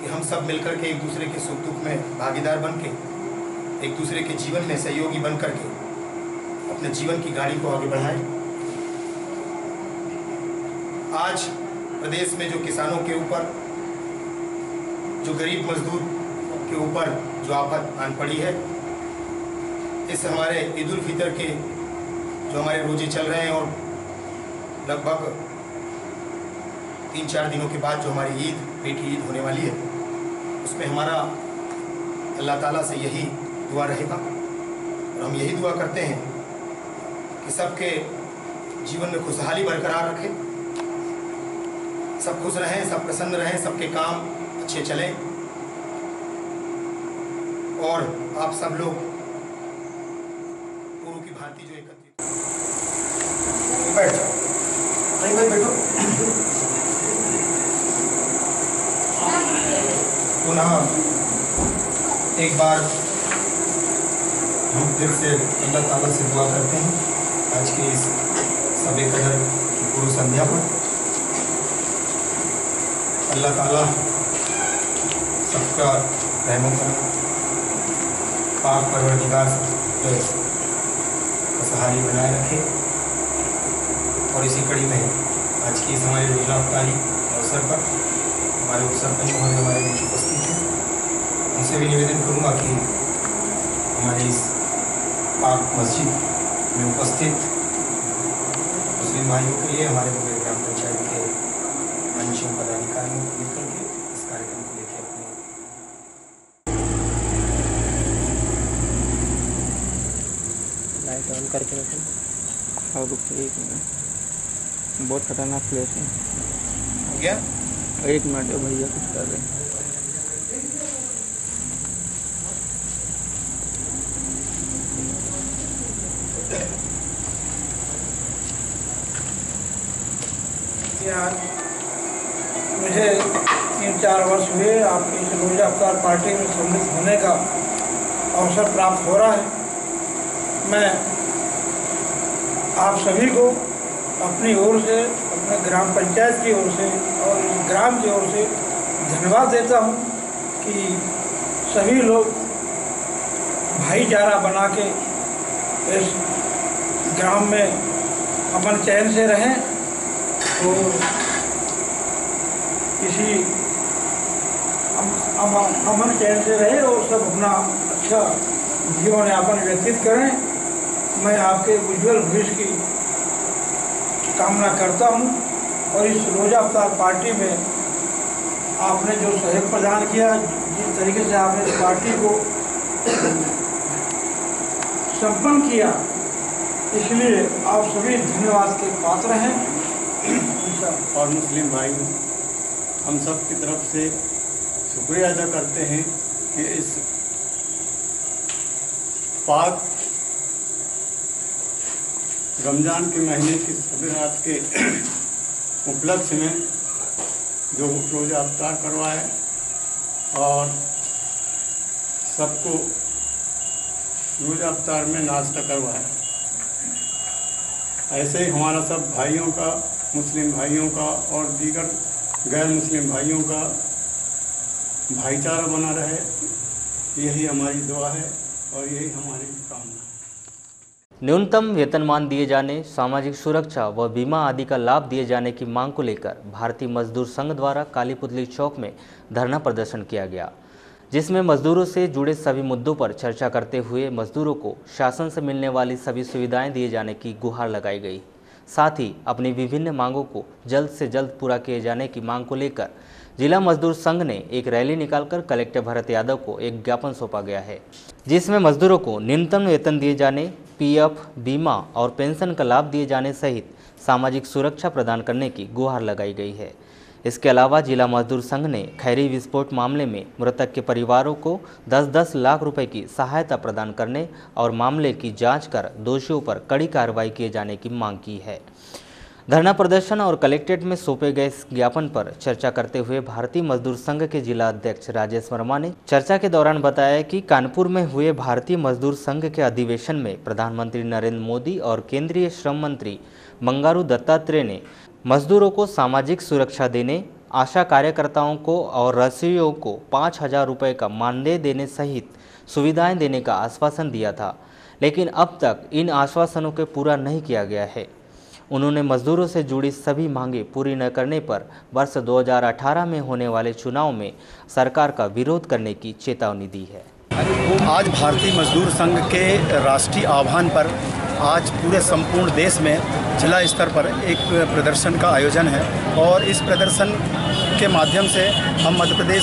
कि हम सब मिलकर के एक दूसरे के सुख दुख में भागीदार बन के, एक दूसरे के जीवन में सहयोगी बन कर के अपने जीवन की गाड़ी को आगे बढ़ाएं। आज प्रदेश में जो किसानों के ऊपर, जो गरीब मजदूर के ऊपर जो आफत आन पड़ी है, इस हमारे ईद उल फितर के जो हमारे रोजे चल रहे हैं और लगभग 3-4 दिनों के बाद जो हमारी ईद, मीठी ईद होने वाली है, उसमें हमारा अल्लाह ताला से यही दुआ रहेगा और हम यही दुआ करते हैं कि सबके जीवन में खुशहाली बरकरार रखें, सब खुश रहें, सब प्रसन्न रहें, सबके काम अच्छे चलें। और आप सब लोग पूर्व की भांति जो एकत्रित बैठ जाओ, नहीं भाई बैठो। पुनः एक बार हम फिर से अल्लाह ताला से दुआ करते हैं आज की इस सबे कदर की पूर्व संध्या पर। अल्लाह ताला सबका रहम करम, पाक परवरदिगार खुशहाली बनाए रखे। और इसी कड़ी में आज की इस हमारे रोजा अफ्तारी अवसर पर हमारे उप सरपंच महोदय हमारे बीच उपस्थित हैं। उनसे भी निवेदन करूँगा कि हमारे इस पाक मस्जिद में उपस्थित मुस्लिम भाइयों के लिए हमारे पूरे ग्राम पंचायत के अंशों पदाधिकारियों को मिलकर के इस कार्यक्रम को लेकर अपने लाइट ऑन करके रखें और रुकिए 1 मिनट, बहुत खतरनाक प्लेस है। हो गया 1 मिनट भैया कुछ कर रहे हैं। आज मुझे 3-4 वर्ष हुए आपकी इस रोजा अफ्तार पार्टी में सम्मिलित होने का अवसर प्राप्त हो रहा है। मैं आप सभी को अपनी ओर से, अपने ग्राम पंचायत की ओर से और इस ग्राम की ओर से धन्यवाद देता हूं कि सभी लोग भाईचारा बना के इस ग्राम में अमन चैन से रहें और किसी अमन चैन से रहे और सब अपना अच्छा जीवन यापन व्यतीत करें। मैं आपके उज्ज्वल भविष्य की कामना करता हूं और इस रोजा अफ्तार पार्टी में आपने जो सहयोग प्रदान किया, जिस तरीके से आपने इस पार्टी को संपन्न किया, इसलिए आप सभी धन्यवाद के पात्र हैं। और मुस्लिम भाई हम सब की तरफ से शुक्रिया अदा करते हैं कि इस पाक रमज़ान के महीने की सभी रात के उपलक्ष्य में जो रोज़ा अफ्तार करवाए और सबको रोज़ा अफ्तार में नाश्ता करवाए। ऐसे ही हमारा सब भाइयों का, मुस्लिम भाइयों का और दीगर गैर मुस्लिम भाइयों का भाईचारा बना रहे, यही हमारी दुआ है और यही हमारी कामना है। न्यूनतम वेतनमान दिए जाने, सामाजिक सुरक्षा व बीमा आदि का लाभ दिए जाने की मांग को लेकर भारतीय मजदूर संघ द्वारा कालीपुतली चौक में धरना प्रदर्शन किया गया, जिसमें मजदूरों से जुड़े सभी मुद्दों पर चर्चा करते हुए मजदूरों को शासन से मिलने वाली सभी सुविधाएं दिए जाने की गुहार लगाई गई। साथ ही अपनी विभिन्न मांगों को जल्द से जल्द पूरा किए जाने की मांग को लेकर जिला मजदूर संघ ने एक रैली निकालकर कलेक्टर भरत यादव को एक ज्ञापन सौंपा गया है, जिसमें मजदूरों को न्यूनतम वेतन दिए जाने, पीएफ, बीमा और पेंशन का लाभ दिए जाने सहित सामाजिक सुरक्षा प्रदान करने की गुहार लगाई गई है। इसके अलावा जिला मजदूर संघ ने खैरी विस्फोट मामले में मृतक के परिवारों को 10-10 लाख रुपए की सहायता प्रदान करने और मामले की जांच कर दोषियों पर कड़ी कार्रवाई किए जाने की मांग की है। धरना प्रदर्शन और कलेक्ट्रेट में सौंपे गए इस ज्ञापन पर चर्चा करते हुए भारतीय मजदूर संघ के जिला अध्यक्ष राजेश वर्मा ने चर्चा के दौरान बताया कि कानपुर में हुए भारतीय मजदूर संघ के अधिवेशन में प्रधानमंत्री नरेंद्र मोदी और केंद्रीय श्रम मंत्री बंगारू दत्तात्रेय ने मजदूरों को सामाजिक सुरक्षा देने, आशा कार्यकर्ताओं को और रसोइयों को 5,000 रुपये का मानदेय देने सहित सुविधाएं देने का आश्वासन दिया था, लेकिन अब तक इन आश्वासनों को पूरा नहीं किया गया है। उन्होंने मजदूरों से जुड़ी सभी मांगें पूरी न करने पर वर्ष 2018 में होने वाले चुनाव में सरकार का विरोध करने की चेतावनी दी है। आज भारतीय मजदूर संघ के राष्ट्रीय आह्वान पर आज पूरे संपूर्ण देश में जिला स्तर पर एक प्रदर्शन का आयोजन है और इस प्रदर्शन के माध्यम से हम मध्य प्रदेश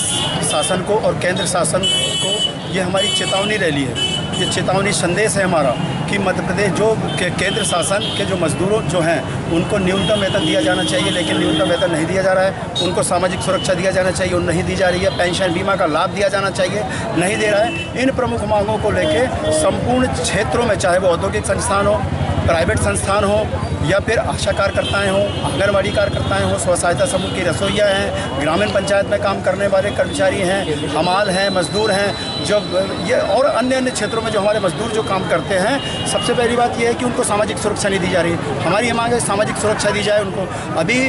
शासन को और केंद्र शासन को ये हमारी चेतावनी रैली है, ये चेतावनी संदेश है हमारा कि मध्य प्रदेश जो केंद्र शासन के जो मजदूरों जो हैं उनको न्यूनतम वेतन दिया जाना चाहिए, लेकिन न्यूनतम वेतन नहीं दिया जा रहा है। उनको सामाजिक सुरक्षा दिया जाना चाहिए और नहीं दी जा रही है। पेंशन बीमा का लाभ दिया जाना चाहिए, नहीं दे रहा है। इन प्रमुख मांगों को लेकर संपूर्ण क्षेत्रों में, चाहे वो औद्योगिक संस्थान हो, प्राइवेट संस्थान हो या फिर आशा कार्यकर्ताएँ हों, आंगनबाड़ी कार्यकर्ताएँ हों, स्व सहायता समूह की रसोइया हैं, ग्रामीण पंचायत में काम करने वाले कर्मचारी हैं, हमाल हैं, मजदूर हैं, जो ये और अन्य क्षेत्रों में जो हमारे मजदूर जो काम करते हैं, सबसे पहली बात यह है कि उनको सामाजिक सुरक्षा नहीं दी जा रही। हमारी ये मांग है सामाजिक सुरक्षा दी जाए उनको। अभी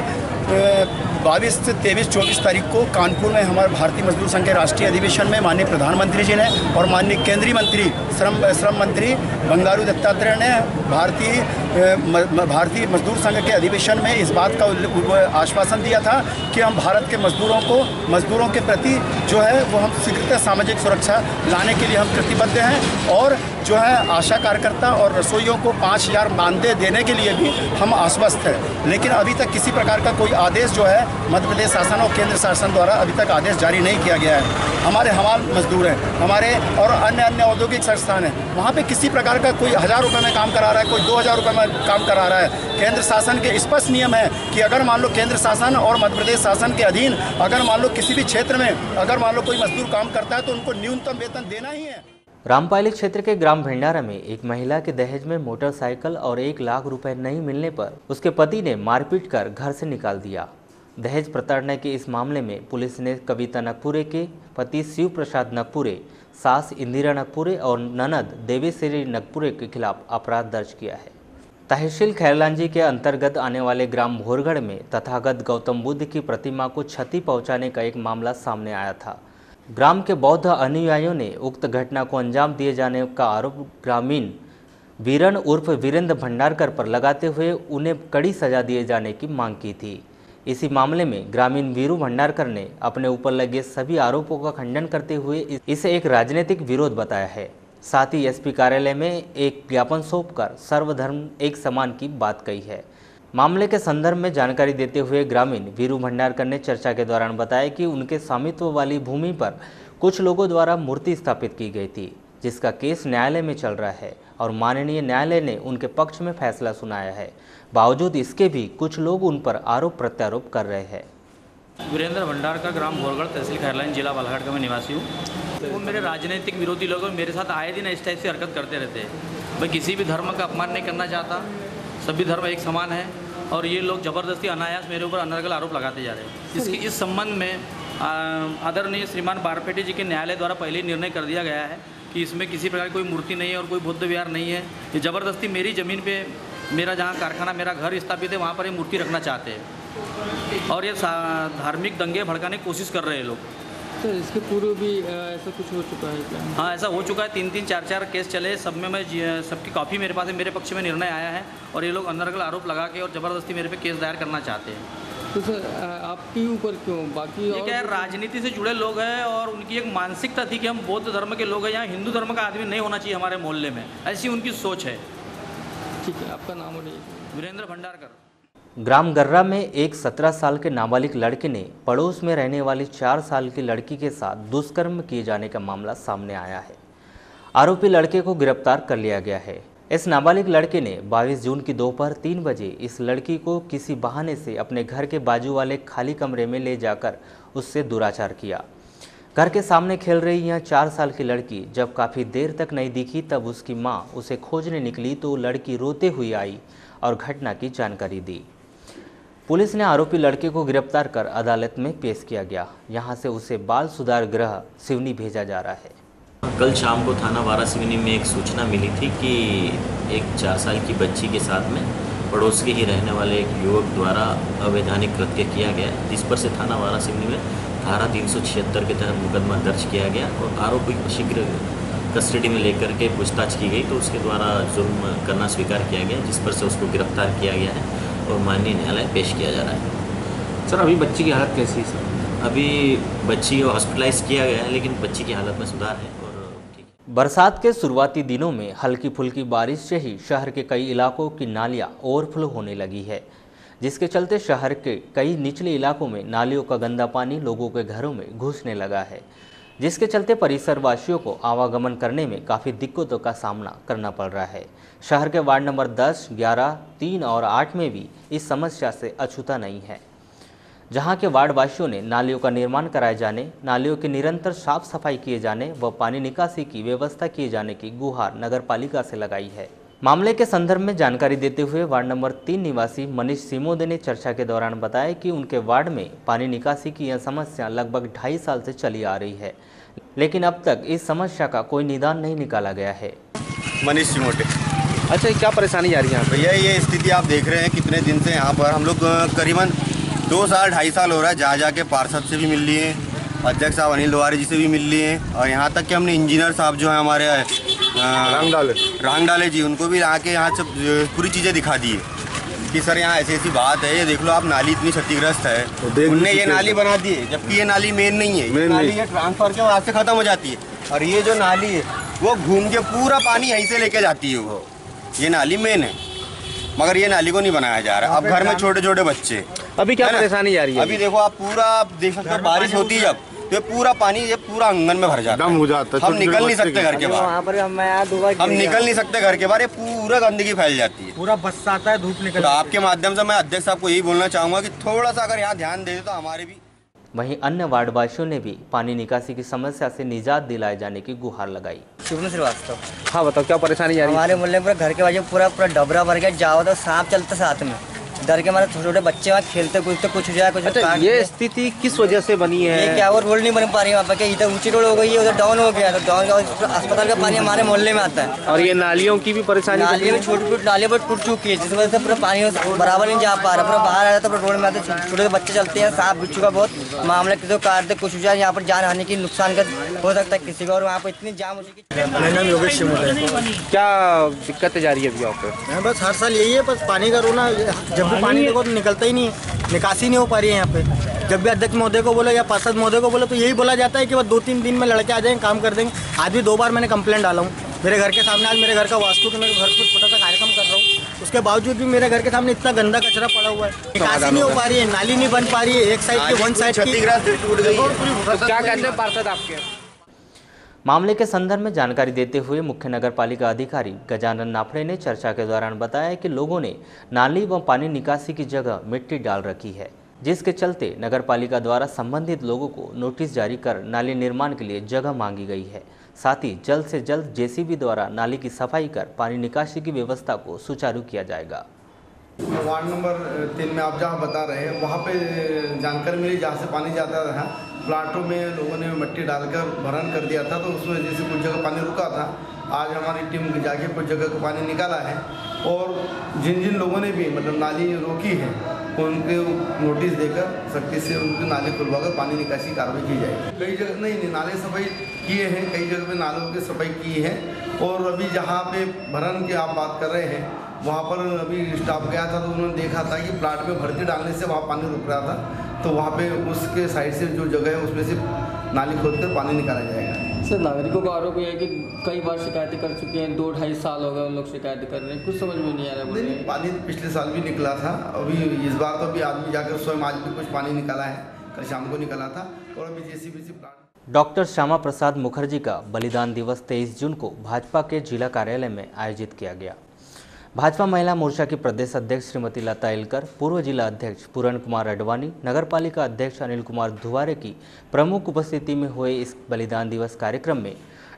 22 से 23, 24 तारीख को कानपुर में हमारे भारतीय मजदूर संघ के राष्ट्रीय अधिवेशन में माननीय प्रधानमंत्री जी ने और माननीय केंद्रीय मंत्री श्रम मंत्री बंगारू दत्तात्रेय ने भारतीय मजदूर संघ के अधिवेशन में इस बात का आश्वासन दिया था कि हम भारत के मजदूरों के प्रति जो है वो हम शीघ्रता सामाजिक सुरक्षा लाने के लिए हम प्रतिबद्ध हैं और जो है आशा कार्यकर्ता और रसोइयों को 5,000 मानदेय देने के लिए भी हम आश्वस्त हैं। लेकिन अभी तक किसी प्रकार का कोई आदेश जो है मध्य प्रदेश शासन और केंद्र शासन द्वारा अभी तक आदेश जारी नहीं किया गया है। हमारे हमाल मजदूर हैं हमारे और अन्य औद्योगिक संस्थान हैं, वहाँ पे किसी प्रकार का कोई 1,000 रुपये में काम करा रहा है, कोई 2,000 रुपये में काम करा रहा है। केंद्र शासन के स्पष्ट नियम है कि अगर मान लो केंद्र शासन और मध्य प्रदेश शासन के अधीन अगर मान लो किसी भी क्षेत्र में अगर मान लो कोई मजदूर काम करता है तो उनको न्यूनतम वेतन देना ही है। रामपाली क्षेत्र के ग्राम भंडारा में एक महिला के दहेज में मोटरसाइकिल और 1 लाख रुपए नहीं मिलने पर उसके पति ने मारपीट कर घर से निकाल दिया। दहेज प्रताड़ना के इस मामले में पुलिस ने कविता नकपुरे के पति शिव प्रसाद नकपुरे, सास इंदिरा नकपुरे और ननद देवेश्वरी नकपुरे के खिलाफ अपराध दर्ज किया है। तहसील खैरलांजी के अंतर्गत आने वाले ग्राम भोरगढ़ में तथागत गौतम बुद्ध की प्रतिमा को क्षति पहुंचाने का एक मामला सामने आया था। ग्राम के बौद्ध अनुयायियों ने उक्त घटना को अंजाम दिए जाने का आरोप ग्रामीण वीरन उर्फ वीरेंद्र भंडारकर पर लगाते हुए उन्हें कड़ी सजा दिए जाने की मांग की थी। इसी मामले में ग्रामीण वीरू भंडारकर ने अपने ऊपर लगे सभी आरोपों का खंडन करते हुए इसे एक राजनीतिक विरोध बताया है। साथ ही एसपी कार्यालय में एक ज्ञापन सौंपकर सर्वधर्म एक समान की बात कही है। मामले के संदर्भ में जानकारी देते हुए ग्रामीण वीरू भंडारकर ने चर्चा के दौरान बताया कि उनके स्वामित्व वाली भूमि पर कुछ लोगों द्वारा मूर्ति स्थापित की गई थी, जिसका केस न्यायालय में चल रहा है और माननीय न्यायालय ने उनके पक्ष में फैसला सुनाया है। बावजूद इसके भी कुछ लोग उन पर आरोप प्रत्यारोप कर रहे हैं। वीरेंद्र भंडारकर, ग्राम भोरगढ़, तहसील खैरलाइन, जिला बालाघाट का मैं निवासी हूँ। वो मेरे राजनीतिक विरोधी लोग और मेरे साथ आए दिन इस टाइप से हरकत करते रहते हैं। मैं किसी भी धर्म का अपमान नहीं करना चाहता, सभी धर्म एक समान है और ये लोग ज़बरदस्ती अनायास मेरे ऊपर अनर्गल आरोप लगाते जा रहे हैं। इस संबंध में आदरणीय श्रीमान बारपेटी जी के न्यायालय द्वारा पहले ही निर्णय कर दिया गया है कि इसमें किसी प्रकार की कोई मूर्ति नहीं है और कोई बुद्ध विहार नहीं है। ये ज़बरदस्ती मेरी ज़मीन पे मेरा जहाँ कारखाना मेरा घर स्थापित है वहाँ पर ये मूर्ति रखना चाहते हैं और ये धार्मिक दंगे भड़काने की कोशिश कर रहे हैं लोग। तो इसके पूर्व भी ऐसा कुछ हो चुका है क्या? हाँ, ऐसा हो चुका है। 3-3, 4-4 केस चले, सब में मैं सबकी कॉपी मेरे पास है, मेरे पक्ष में निर्णय आया है और ये लोग अनर्गल आरोप लगा के और ज़बरदस्ती मेरे पे केस दायर करना चाहते हैं। तो सर आपके ऊपर क्यों? बाकी ये क्या है, राजनीति से जुड़े लोग हैं और उनकी एक मानसिकता थी कि हम बौद्ध धर्म के लोग हैं, यहाँ हिंदू धर्म का आदमी नहीं होना चाहिए हमारे मोहल्ले में, ऐसी उनकी सोच है। ठीक है, आपका नाम और? वीरेंद्र भंडारकर। ग्राम गर्रा में एक 17 साल के नाबालिग लड़के ने पड़ोस में रहने वाली 4 साल की लड़की के साथ दुष्कर्म किए जाने का मामला सामने आया है। आरोपी लड़के को गिरफ्तार कर लिया गया है। इस नाबालिग लड़के ने 22 जून की दोपहर 3 बजे इस लड़की को किसी बहाने से अपने घर के बाजू वाले खाली कमरे में ले जाकर उससे दुराचार किया। घर के सामने खेल रही यह 4 साल की लड़की जब काफ़ी देर तक नहीं दिखी तब उसकी मां उसे खोजने निकली तो लड़की रोते हुई आई और घटना की जानकारी दी। पुलिस ने आरोपी लड़के को गिरफ्तार कर अदालत में पेश किया गया। यहां से उसे बाल सुधार गृह सिवनी भेजा जा रहा है। कल शाम को थाना वारासिवनी में एक सूचना मिली थी कि एक 4 साल की बच्ची के साथ में पड़ोस के ही रहने वाले एक युवक द्वारा अवैधानिक कृत्य किया गया, जिस पर से थाना वारासिवनी में धारा 376 के तहत मुकदमा दर्ज किया गया और आरोपी को शीघ्र कस्टडी में लेकर के पूछताछ की गई तो उसके द्वारा जुर्म करना स्वीकार किया गया, जिस पर से उसको गिरफ्तार किया गया है और माननीय न्यायालय पेश किया जा रहा है। सर अभी बच्ची की हालत कैसी है सर? अभी बच्ची को हॉस्पिटलाइज किया गया है लेकिन बच्ची की हालत में सुधार है और ठीक है। बरसात के शुरुआती दिनों में हल्की फुल्की बारिश से ही शहर के कई इलाकों की नालियां ओवरफ्लो होने लगी है, जिसके चलते शहर के कई निचले इलाकों में नालियों का गंदा पानी लोगों के घरों में घुसने लगा है, जिसके चलते परिसर वासियों को आवागमन करने में काफ़ी दिक्कतों का सामना करना पड़ रहा है। शहर के वार्ड नंबर 10, 11, 3 और 8 में भी इस समस्या से अछूता नहीं है, जहां के वार्ड वासियों ने नालियों का निर्माण कराए जाने, नालियों की निरंतर साफ सफाई किए जाने व पानी निकासी की व्यवस्था किए जाने की गुहार नगर पालिका से लगाई है। मामले के संदर्भ में जानकारी देते हुए वार्ड नंबर 3 निवासी मनीष सिमोदे ने चर्चा के दौरान बताया कि उनके वार्ड में पानी निकासी की यह समस्या लगभग 2.5 साल से चली आ रही है, लेकिन अब तक इस समस्या का कोई निदान नहीं निकाला गया है। मनीष सिमोदे। अच्छा, क्या परेशानी आ रही है यहाँ? भैया ये स्थिति आप देख रहे हैं कितने दिन से यहाँ पर हम लोग करीबन 2 साल 2.5 साल हो रहा है, जा के पार्षद से भी मिल लिए, अध्यक्ष साहब अनिल दुआरे जी से भी मिल लिए, और यहाँ तक कि हमने इंजीनियर साहब जो है हमारे रांगडाले जी, उनको भी आके यहाँ से पूरी चीज़ें दिखा दी है कि सर यहाँ ऐसी ऐसी बात है, ये देख लो आप, नाली इतनी क्षतिग्रस्त है। उनने ये नाली बना दी है, जबकि ये नाली मेन नहीं है, ये नाली है ट्रांसफर के वहाँ से ख़त्म हो जाती है, और ये जो नाली है वो घूम के पूरा पानी यहीं से लेके जाती है। वो ये नाली मेन है, मगर ये नाली को नहीं बनाया जा रहा। अब घर में छोटे छोटे बच्चे, अभी क्या परेशानी आ रही है? अभी देखो आप पूरा देख सकते हो, बारिश होती है जब तो ये पूरा पानी ये पूरा आंगन में भर जाता है, हो जाता है, हम निकल नहीं सकते घर के बाहर, हम निकल नहीं सकते घर के बाहर, ये पूरा गंदगी फैल जाती है, पूरा बस आता है, धूप निकल। तो आपके माध्यम से मैं अध्यक्ष साहब को यही बोलना चाहूँगा कि थोड़ा सा अगर यहाँ ध्यान दे तो हमारे भी। वहीं अन्य वार्डवासियों ने भी पानी निकासी की समस्या से निजात दिलाए जाने की गुहार लगाई। शिवनु श्रीवास्तव। हाँ बताओ क्या परेशानी आ रही है? हमारे मोहल्ले में घर के बाजू पूरा डबरा भर गया, जाओ तो सांप चलते साथ में, डर के हमारे छोटे छोटे बच्चे वहाँ खेलते कूदते, कुछ हो जाए कुछ। अच्छा, ये स्थिति किस वजह से बनी है? ये क्या वो रोड नहीं बन पा रही है वहाँ पे, इधर ऊंची रोड हो गई है, उधर डाउन हो गया, तो डाउन अस्पताल का पानी हमारे मोहल्ले में आता है। और ये नालियों की भी परेशानी? नालियों में छोटी छोटी नालियाँ बहुत टूट चुकी है, जिस वजह से पूरा पानी बराबर नहीं जा पा रहा, पूरा बाहर आ जाता है, रोड में आते छोटे बच्चे चलते हैं, सांप बिच्छू का बहुत मामला, किसी को काटते कुछ हो जाए, यहाँ पर जान हानि की नुकसान हो सकता है किसी को, और वहाँ पर इतनी जाम हो चुकी है। मेरा नाम योगेश शिमोले है। क्या दिक्कतें जा रही है अभी यहाँ पे? बस हर साल यही है, बस पानी का रोना, जब भी पानी देखो तो निकलता ही नहीं, निकासी नहीं हो पा रही है यहाँ पे। जब भी अध्यक्ष महोदय को बोलो या पार्षद महोदय को बोलो तो यही बोला जाता है कि बस 2-3 दिन में लड़के आ जाएंगे, काम कर देंगे। आज भी 2 बार मैंने कंप्लेंट डाला हूँ मेरे घर के सामने। आज मेरे घर का वास्तु के, मेरे घर पर छोटा सा कार्यक्रम कर रहा हूँ, उसके बावजूद भी मेरे घर के सामने इतना गंदा कचरा पड़ा हुआ है, निकासी नहीं हो पा रही है, नाली नहीं बन पा रही है, एक साइड की वन साइड की टूट गई है। क्या कहते हैं पार्षद आपके? मामले के संदर्भ में जानकारी देते हुए मुख्य नगर पालिका अधिकारी गजानन नाफड़े ने चर्चा के दौरान बताया कि लोगों ने नाली व पानी निकासी की जगह मिट्टी डाल रखी है, जिसके चलते नगर पालिका द्वारा संबंधित लोगों को नोटिस जारी कर नाली निर्माण के लिए जगह मांगी गई है। साथ ही जल्द से जल्द जेसीबी द्वारा नाली की सफाई कर पानी निकासी की व्यवस्था को सुचारू किया जाएगा। वार्ड नंबर 3 में आप जहाँ बता रहे हैं वहाँ पे जानकारी मिली, जहाँ से पानी जाता था प्लाटों में लोगों ने मिट्टी डालकर भरण कर दिया था, तो उस वजह से कुछ जगह पानी रुका था। आज हमारी टीम जाके कुछ जगह का पानी निकाला है, और जिन जिन लोगों ने भी मतलब नाली रोकी है उनके नोटिस देकर सख्ती से उनकी नाली खुलवाकर पानी निकासी कार्रवाई की जाएगी। कई जगह नहीं नाले सफाई किए हैं, कई जगह पे नालों की सफाई की है, और अभी जहाँ पे भरण की आप बात कर रहे हैं वहाँ पर अभी स्टाफ गया था तो उन्होंने देखा था कि प्लाट में भर्ती डालने से वहाँ पानी रुक रहा था, तो वहाँ पे उसके साइड से जो जगह है उसमें से नाली खोदकर पानी निकाला जाएगा। सर, नागरिकों का आरोप यह है कि कई बार शिकायतें कर चुके हैं, 2-2.5 साल हो गए उन लोग शिकायतें कर रहे हैं, कुछ समझ में नहीं आ रहा है। नहीं, पानी पिछले साल भी निकला था, अभी इस बार तो अभी आदमी जाकर स्वयं आज भी कुछ पानी निकाला है, कल शाम को निकाला था, और अभी JCB plant. Doctor Shyama Prasad Mukherjee का बलिदान दिवस 23 जून को भाजपा के जिला कार्यालय में आयोजित किया गया। भाजपा महिला मोर्चा की प्रदेश अध्यक्ष श्रीमती लता एलकर, पूर्व जिला अध्यक्ष पूरण कुमार अडवाणी, नगरपालिका अध्यक्ष अनिल कुमार धुवारे की प्रमुख उपस्थिति में हुए इस बलिदान दिवस कार्यक्रम में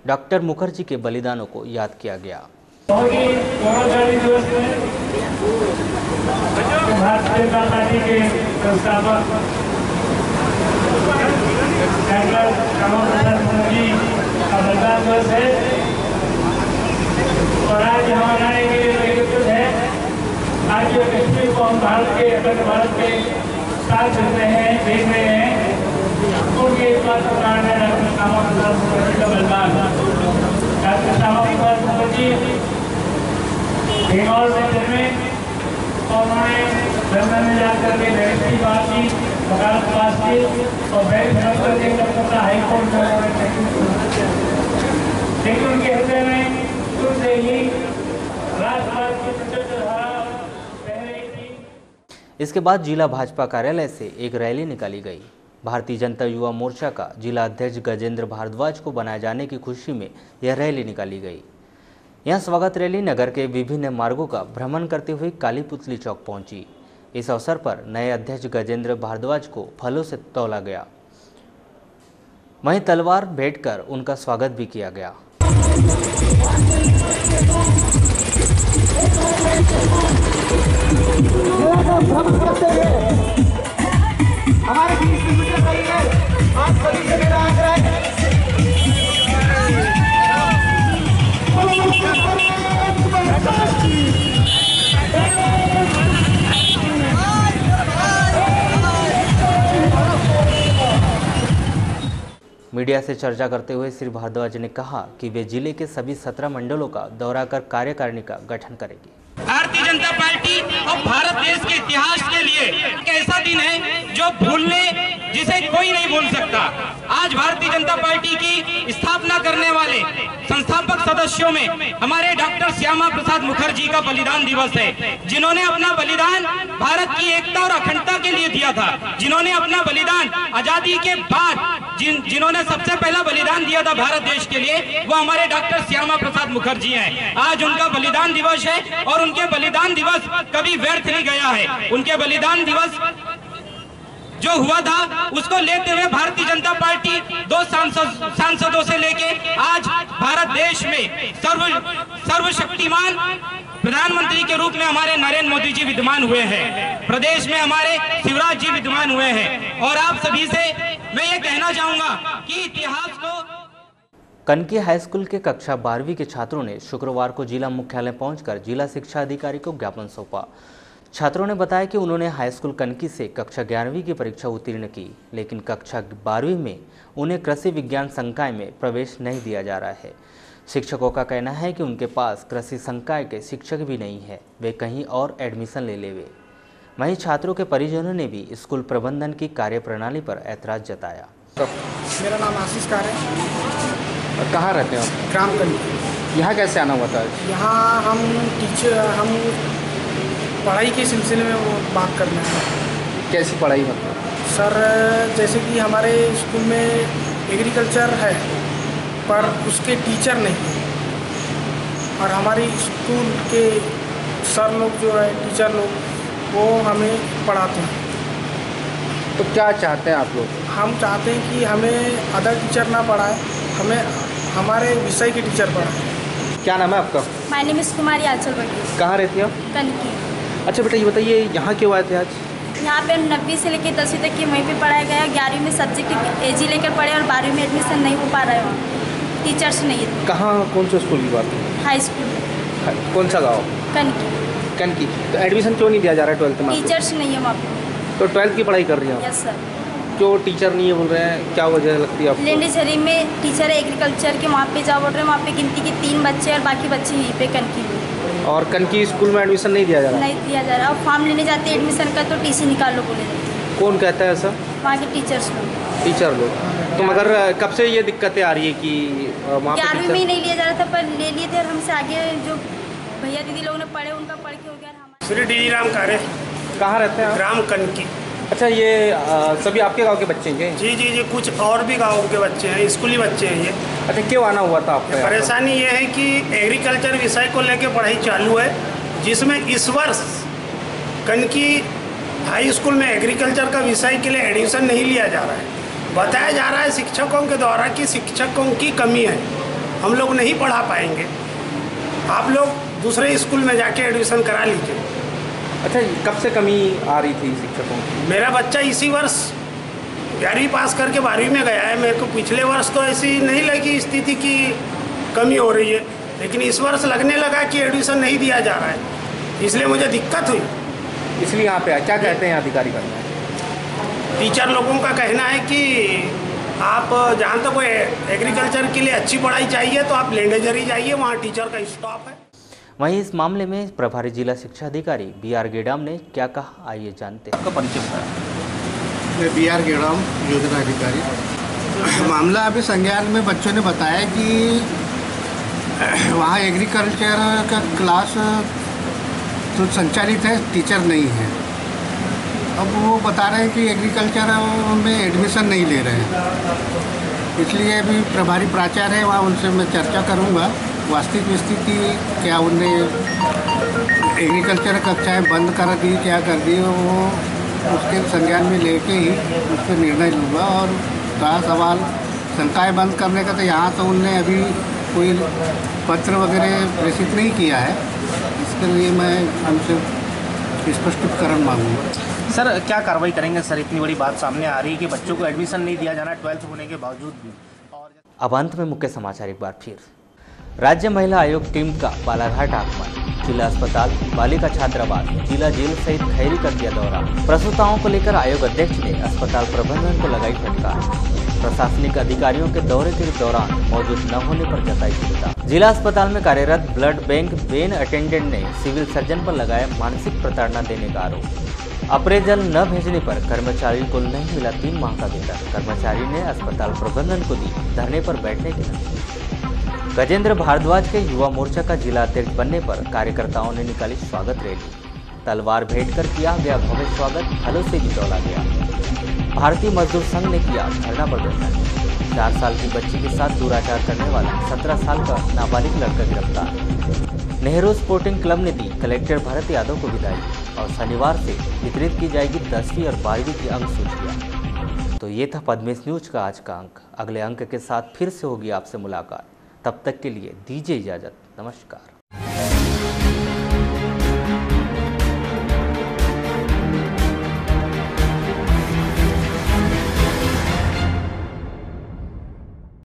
डॉक्टर मुखर्जी के बलिदानों को याद किया गया। भारतीय जनता पार्टी के संस्थापक डॉक्टर श्यामा प्रसाद मुखर्जी का बलिदान दिवस है, और आज हमारा है आज जो कश्मीर को हम भारत के अखंड भारत के साथ चल रहे हैं, देख रहे हैं, उनके इस बात का कारण है डॉक्टर श्यामा प्रसाद मुखर्जी का बलिदान। डॉक्टर श्यामा प्रसाद मुखर्जी बेंगौर में जन्मे, और उन्होंने लंदन में जाकर के बैरिस्टर की बात की, वकालत पास की, और बैरिस्टर करके कलकत्ता हाईकोर्ट में उन्होंने, लेकिन उनके हृदय में शुरू से ही राष्ट्रवाद की विचारधारा पहले थी। इसके बाद जिला भाजपा कार्यालय से एक रैली निकाली गई। भारतीय जनता युवा मोर्चा का जिला अध्यक्ष गजेंद्र भारद्वाज को बनाए जाने की खुशी में यह रैली निकाली गई। यह स्वागत रैली नगर के विभिन्न मार्गों का भ्रमण करते हुए काली पुतली चौक पहुंची। इस अवसर पर नए अध्यक्ष गजेंद्र भारद्वाज को फलों से तौला गया, वहीं तलवार भेंट कर उनका स्वागत भी किया गया। हमारे बीच में आप सभी से मेरा आग्रह है मीडिया से चर्चा करते हुए श्री भारद्वाज ने कहा कि वे जिले के सभी 17 मंडलों का दौरा कर कार्यकारिणी का गठन करेगी। भारतीय जनता पार्टी और भारत देश के इतिहास के लिए एक ऐसा दिन है जो भूलने जिसे कोई नहीं भूल सकता। आज भारतीय जनता पार्टी की स्थापना करने वाले संस्थापक सदस्यों में हमारे डॉक्टर श्यामा प्रसाद मुखर्जी का बलिदान दिवस है, जिन्होंने अपना बलिदान भारत की एकता और अखंडता के लिए दिया था, जिन्होंने अपना बलिदान आजादी के बाद जिन्होंने सबसे पहला बलिदान दिया था भारत देश के लिए, वो हमारे डॉक्टर श्यामा प्रसाद मुखर्जी हैं। आज उनका बलिदान दिवस है और उनके बलिदान दिवस कभी व्यर्थ नहीं गया है। उनके बलिदान दिवस जो हुआ था उसको लेते हुए भारतीय जनता पार्टी 2 सांसदों से लेके आज भारत देश में सर्वशक्तिमान प्रधानमंत्री के रूप में हमारे नरेंद्र मोदी जी विद्यमान हुए हैं, प्रदेश में हमारे शिवराज जी विद्यमान हुए हैं। और आप सभी से मैं ये कहना चाहूंगा कि इतिहास को कनकी हाई स्कूल के कक्षा 12वीं के छात्रों ने शुक्रवार को जिला मुख्यालय पहुंचकर जिला शिक्षा अधिकारी को ज्ञापन सौंपा। छात्रों ने बताया कि उन्होंने हाई स्कूल कनकी से कक्षा 11वीं की परीक्षा उत्तीर्ण की, लेकिन कक्षा 12वीं में उन्हें कृषि विज्ञान संकाय में प्रवेश नहीं दिया जा रहा है। शिक्षकों का कहना है कि उनके पास कृषि संकाय के शिक्षक भी नहीं है, वे कहीं और एडमिशन ले लेवे। वहीं छात्रों के परिजनों ने भी स्कूल प्रबंधन की कार्यप्रणाली पर ऐतराज जताया। मेरा नाम आशीष कार है। कहाँ रहते हो आप? ग्राम कनकी। यहाँ कैसे आना हुआ था? यहाँ हम पढ़ाई के सिलसिले में वो बात करना है। कैसी पढ़ाई मतलब? सर जैसे कि हमारे स्कूल में एग्रीकल्चर है पर उसके टीचर नहीं, और हमारी स्कूल के सर लोग जो है टीचर लोग वो हमें पढ़ाते हैं। तो क्या चाहते हैं आप लोग? हम चाहते हैं कि हमें अदर टीचर ना पढ़ाए, हमें हमारे विषय के टीचर पढ़ाए। क्या नाम है आपका? माय नेम इज़ कुमारी आंचल बटी। कहाँ रहती हो? कनकी। अच्छा बेटा ये बताइए यहाँ क्यों आए थे आज? यहाँ पे 9वीं से लेकर 10वीं तक की वहीं पे पढ़ाया गया। 11वीं में सब्जेक्ट एजी लेकर पढ़े और 12वीं में एडमिशन नहीं हो पा रहा है, टीचर्स नहीं है। कहाँ कौन से स्कूल की बात है? High school. कौन सा गाँव? कनकी। कनकी। तो एडमिशन क्यों नहीं दिया जा रहा है 12th में? टीचर्स नहीं है वहाँ पे। तो 12th की पढ़ाई कर रही हैं? Yes sir. क्यों टीचर नहीं है बोल रहे हैं, क्या वजह लगती है आपको? लेंडेचरी में टीचर है एग्रीकल्चर के, वहाँ पे जाओ बोल रहे हैं, वहाँ पे गिनती की 3 बच्चे और बाकी बच्चे यहीं पे कनकी में। और कनकी स्कूल में एडमिशन नहीं दिया जा रहा? नहीं दिया जा रहा। और फॉर्म लेने जाते एडमिशन का तो टीसी निकाल लो बोले। कौन कहता है ऐसा? वहाँ के टीचर्स लोग। टीचर लोग। तो मगर कब से ये दिक्कतें आ रही है कि वहाँ पे 11वीं में ही नहीं लिया जा रहा था, पर ले लिए थे और हमसे आगे जो भैया दीदी लोगों ने पढ़े उनका पढ़ के हो गया। श्री डी राम कारे। कहाँ रहते हैं? ग्राम कनकी। अच्छा ये सभी आपके गांव के बच्चे हैं? जी जी जी, कुछ और भी गाँव के बच्चे हैं, स्कूली बच्चे हैं ये। अच्छा क्यों आना हुआ था आपको? परेशानी ये है कि एग्रीकल्चर विषय को लेकर पढ़ाई चालू है, जिसमें इस वर्ष कनकी हाई स्कूल में एग्रीकल्चर का विषय के लिए एडमिशन नहीं लिया जा रहा है। बताया जा रहा है शिक्षकों के द्वारा कि शिक्षकों की कमी है, हम लोग नहीं पढ़ा पाएंगे, आप लोग दूसरे स्कूल में जाके एडमिशन करा लीजिए। अच्छा कब से कमी आ रही थी शिक्षकों की? मेरा बच्चा इसी वर्ष 11वीं पास करके 12वीं में गया है। मेरे को पिछले वर्ष तो ऐसी नहीं लगी स्थिति की कमी हो रही है, लेकिन इस वर्ष लगने लगा कि एडमिशन नहीं दिया जा रहा है, इसलिए मुझे दिक्कत हुई। इसलिए यहाँ पे क्या कहते हैं अधिकारी का? टीचर लोगों का कहना है कि आप जहाँ तक कोई एग्रीकल्चर के लिए अच्छी पढ़ाई चाहिए तो आप लेंडेजरी जाइए, वहाँ टीचर का स्टॉप है। वहीं इस मामले में प्रभारी जिला शिक्षा अधिकारी BR गेडाम ने क्या कहा, आइए जानते हैं। आपका परिचय बताया। मैं BR गेडाम योजना अधिकारी। मामला अभी संज्ञान में बच्चों ने बताया कि वहाँ एग्रीकल्चर का क्लास तो संचालित है, टीचर नहीं है। अब वो बता रहे हैं कि एग्रीकल्चर में एडमिशन नहीं ले रहे हैं, इसलिए अभी प्रभारी प्राचार्य है वहाँ, उनसे मैं चर्चा करूँगा वास्तविक स्थिति क्या, उनने एग्रीकल्चर कक्षाएँ बंद कर दी क्या कर दी, वो उसके संज्ञान में लेके ही उस पर निर्णय लूँगा। और रहा सवाल संकाय बंद करने का, तो यहाँ तो उनने अभी कोई पत्र वगैरह प्रेषित नहीं किया है, इसके लिए मैं उनसे स्पष्टीकरण मांगूंगा। सर क्या कार्रवाई करेंगे सर? इतनी बड़ी बात सामने आ रही है कि बच्चों को एडमिशन नहीं दिया जाना 12th होने के बावजूद भी। अब अंत में मुख्य समाचार एक बार फिर। राज्य महिला आयोग टीम का बालाघाट आगमन, जिला अस्पताल, बालिका छात्रावास, जिला जेल सहित खैरी का किया दौरा। प्रसूताओं को लेकर आयोग अध्यक्ष ने अस्पताल प्रबंधन को लगाई फटकार। प्रशासनिक अधिकारियों के दौरे के दौरान मौजूद न होने पर जताई चिंता। जिला अस्पताल में कार्यरत ब्लड बैंक वेन अटेंडेंट ने सिविल सर्जन पर लगाया मानसिक प्रताड़ना देने का आरोप। अप्रेजल न भेजने पर कर्मचारी को नहीं मिला 3 माह का वेतन। कर्मचारी ने अस्पताल प्रबंधन को दी धरने पर बैठने की धमकी। गजेंद्र भारद्वाज के युवा मोर्चा का जिला अध्यक्ष बनने पर कार्यकर्ताओं ने निकाली स्वागत रैली। तलवार भेंट कर किया गया भव्य स्वागत, फलों से भी तौला गया। भारतीय मजदूर संघ ने किया धरना प्रदर्शन। 4 साल की बच्ची के साथ दुराचार करने वाला 17 साल का नाबालिग लड़का गिरफ्तार। नेहरू स्पोर्टिंग क्लब ने दी कलेक्टर भरत यादव को विदाई और शनिवार से वितरित की जाएगी 10वीं और 12वीं की अंक सूचियाँ। तो ये था पद्मेश न्यूज का आज का अंक। अगले अंक के साथ फिर से होगी आपसे मुलाकात। तब तक के लिए दीजिए इजाजत। नमस्कार।